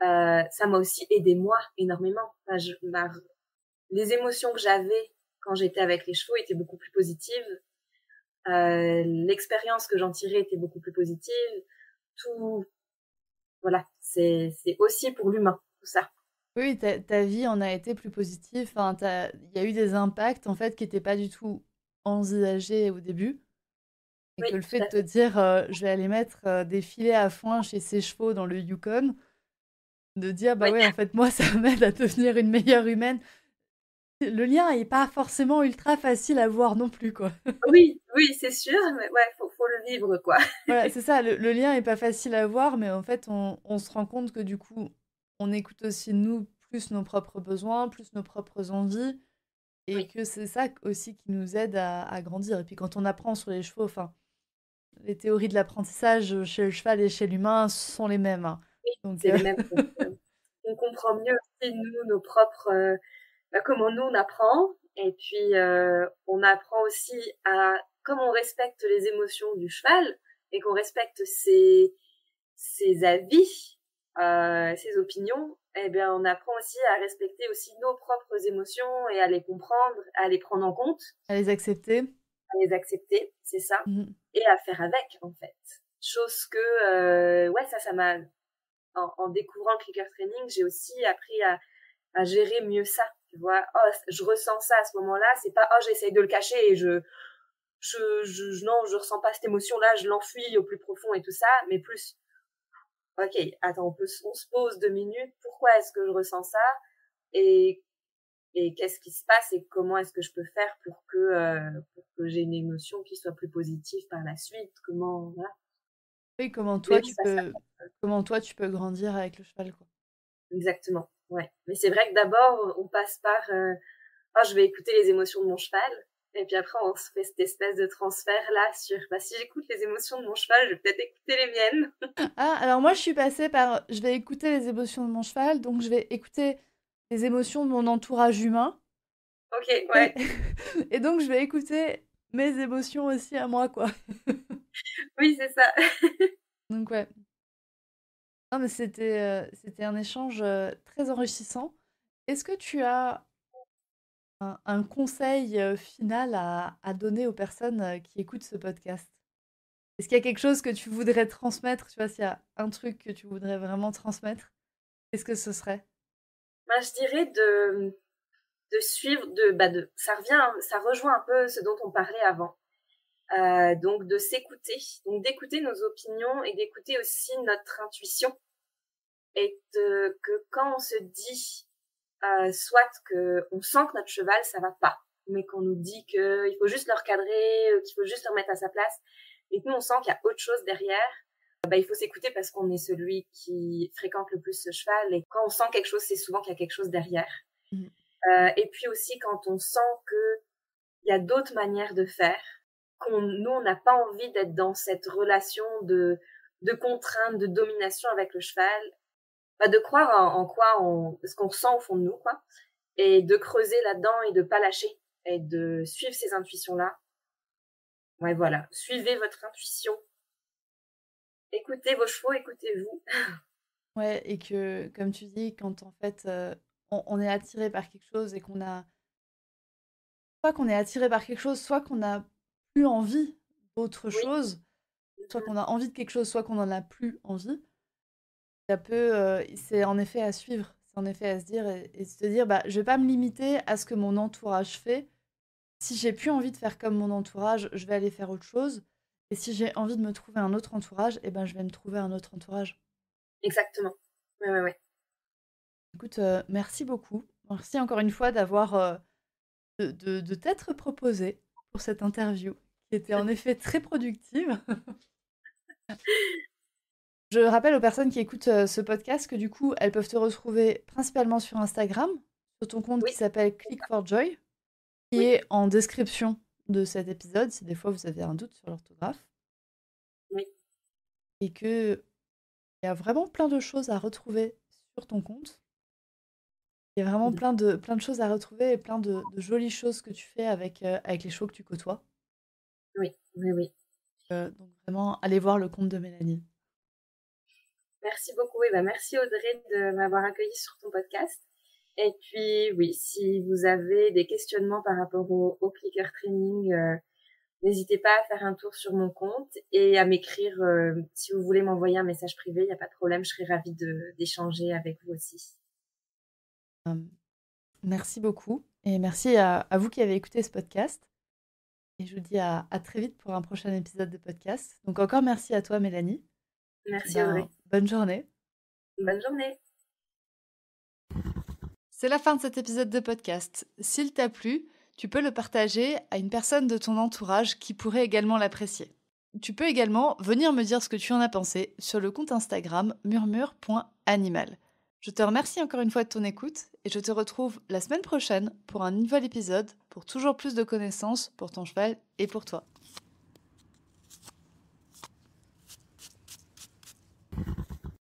ça m'a aussi aidé moi énormément. Enfin, les émotions que j'avais quand j'étais avec les chevaux étaient beaucoup plus positives. L'expérience que j'en tirais était beaucoup plus positive. Tout, voilà, c'est aussi pour l'humain, tout ça. Oui, ta vie en a été plus positive. Enfin, il y a eu des impacts, en fait, qui n'étaient pas du tout envisagé au début. Et Oui, que le tout fait de à te fait. dire, je vais aller mettre des filets à foin chez ces chevaux dans le Yukon, de dire, bah Oui, ouais, en fait, moi, ça m'aide à devenir une meilleure humaine. Le lien est pas forcément ultra facile à voir non plus, quoi. oui, oui, c'est sûr, mais ouais, faut le vivre, quoi. Voilà, c'est ça, le lien est pas facile à voir, mais en fait, on se rend compte que du coup, on écoute aussi nous plus nos propres besoins, plus nos propres envies, et Oui, que c'est ça aussi qui nous aide à grandir. Et puis quand on apprend sur les chevaux, enfin, les théories de l'apprentissage chez le cheval et chez l'humain sont les mêmes, hein. oui, Donc, c'est les mêmes. Donc, on comprend mieux aussi, nous, nos propres, comment nous, on apprend. Et puis, on apprend aussi comme on respecte les émotions du cheval et qu'on respecte ses avis, ses opinions, eh bien, on apprend aussi à respecter aussi nos propres émotions et à les comprendre, à les prendre en compte, à les accepter. à les accepter, c'est ça, Mhm. et à faire avec, en fait. Chose que, ouais, ça m'a, en découvrant le clicker training, j'ai aussi appris à gérer mieux ça. Tu vois, oh, je ressens ça à ce moment-là, c'est pas, oh, j'essaye de le cacher et non, je ressens pas cette émotion-là, je l'enfuis au plus profond et tout ça, mais plus, ok, attends, on se pose 2 minutes, pourquoi est-ce que je ressens ça? Et, et qu'est-ce qui se passe et comment est-ce que je peux faire pour que j'ai une émotion qui soit plus positive par la suite? Comment, voilà. Oui, Mais oui, ça, comment toi tu peux grandir avec le cheval, quoi. exactement. Ouais. Mais c'est vrai que d'abord, on passe par, oh, je vais écouter les émotions de mon cheval. Et puis après, on se fait cette espèce de transfert là sur, bah, si j'écoute les émotions de mon cheval, je vais peut-être écouter les miennes. Ah, alors moi je suis passée par, je vais écouter les émotions de mon cheval, donc je vais écouter les émotions de mon entourage humain, Ok, et, ouais. et donc je vais écouter mes émotions aussi à moi, quoi. Oui, c'est ça. Donc ouais. Non, mais c'était un échange très enrichissant. Est-ce que tu as un conseil final à donner aux personnes qui écoutent ce podcast? Est-ce qu'il y a quelque chose que tu voudrais transmettre? Tu vois, s'il y a un truc que tu voudrais vraiment transmettre, qu'est-ce que ce serait? Bah, je dirais de suivre, ça revient, hein, ça rejoint un peu ce dont on parlait avant. Donc de s'écouter, donc d'écouter nos opinions et d'écouter aussi notre intuition. Et que quand on se dit, soit que on sent que notre cheval ça va pas, mais qu'on nous dit qu'il faut juste le recadrer, qu'il faut juste le remettre à sa place, et que nous on sent qu'il y a autre chose derrière, bah, il faut s'écouter parce qu'on est celui qui fréquente le plus ce cheval, et quand on sent quelque chose, c'est souvent qu'il y a quelque chose derrière. Mhm. Et puis aussi quand on sent que il y a d'autres manières de faire, nous on n'a pas envie d'être dans cette relation de contrainte, de domination avec le cheval, bah, de croire en quoi ce qu'on ressent au fond de nous, quoi, et de creuser là-dedans et de pas lâcher et de suivre ces intuitions-là. Ouais, voilà. Suivez votre intuition. Écoutez vos chevaux, écoutez-vous. Ouais, et que, comme tu dis, quand en fait on est attiré par quelque chose et qu'on a, soit qu'on est attiré par quelque chose, soit qu'on n'a plus envie d'autre Oui. chose, soit qu'on a envie de quelque chose, soit qu'on n'en a plus envie, ça peut, c'est en effet à suivre, c'est en effet à se dire et se dire, bah, je vais pas me limiter à ce que mon entourage fait. Si j'ai plus envie de faire comme mon entourage, je vais aller faire autre chose. Et si j'ai envie de me trouver un autre entourage, eh ben, je vais me trouver un autre entourage. Exactement. Ouais, ouais, ouais. Écoute, merci beaucoup. Merci encore une fois d'avoir de t'être proposé pour cette interview, qui était en effet très productive. Je rappelle aux personnes qui écoutent ce podcast que du coup, elles peuvent te retrouver principalement sur Instagram, sur ton compte qui Oui, s'appelle Click for Joy, qui oui, est en description de cet épisode, si des fois vous avez un doute sur l'orthographe, oui. et que il y a vraiment plein de choses à retrouver sur ton compte. Il y a vraiment plein de choses à retrouver et plein de jolies choses que tu fais avec, avec les chevaux que tu côtoies. Oui, oui, oui. Donc vraiment, allez voir le compte de Mélanie. Merci beaucoup. Et ben, merci Audrey de m'avoir accueilli sur ton podcast. Et puis, oui, si vous avez des questionnements par rapport au clicker training, n'hésitez pas à faire un tour sur mon compte et à m'écrire si vous voulez m'envoyer un message privé, il n'y a pas de problème, je serai ravie d'échanger avec vous aussi. Merci beaucoup et merci à vous qui avez écouté ce podcast. Et je vous dis à très vite pour un prochain épisode de podcast. Donc encore merci à toi Mélanie. Merci Audrey. Bonne journée. Bonne journée. C'est la fin de cet épisode de podcast. S'il t'a plu, tu peux le partager à une personne de ton entourage qui pourrait également l'apprécier. Tu peux également venir me dire ce que tu en as pensé sur le compte Instagram murmure.animal. Je te remercie encore une fois de ton écoute et je te retrouve la semaine prochaine pour un nouvel épisode pour toujours plus de connaissances pour ton cheval et pour toi.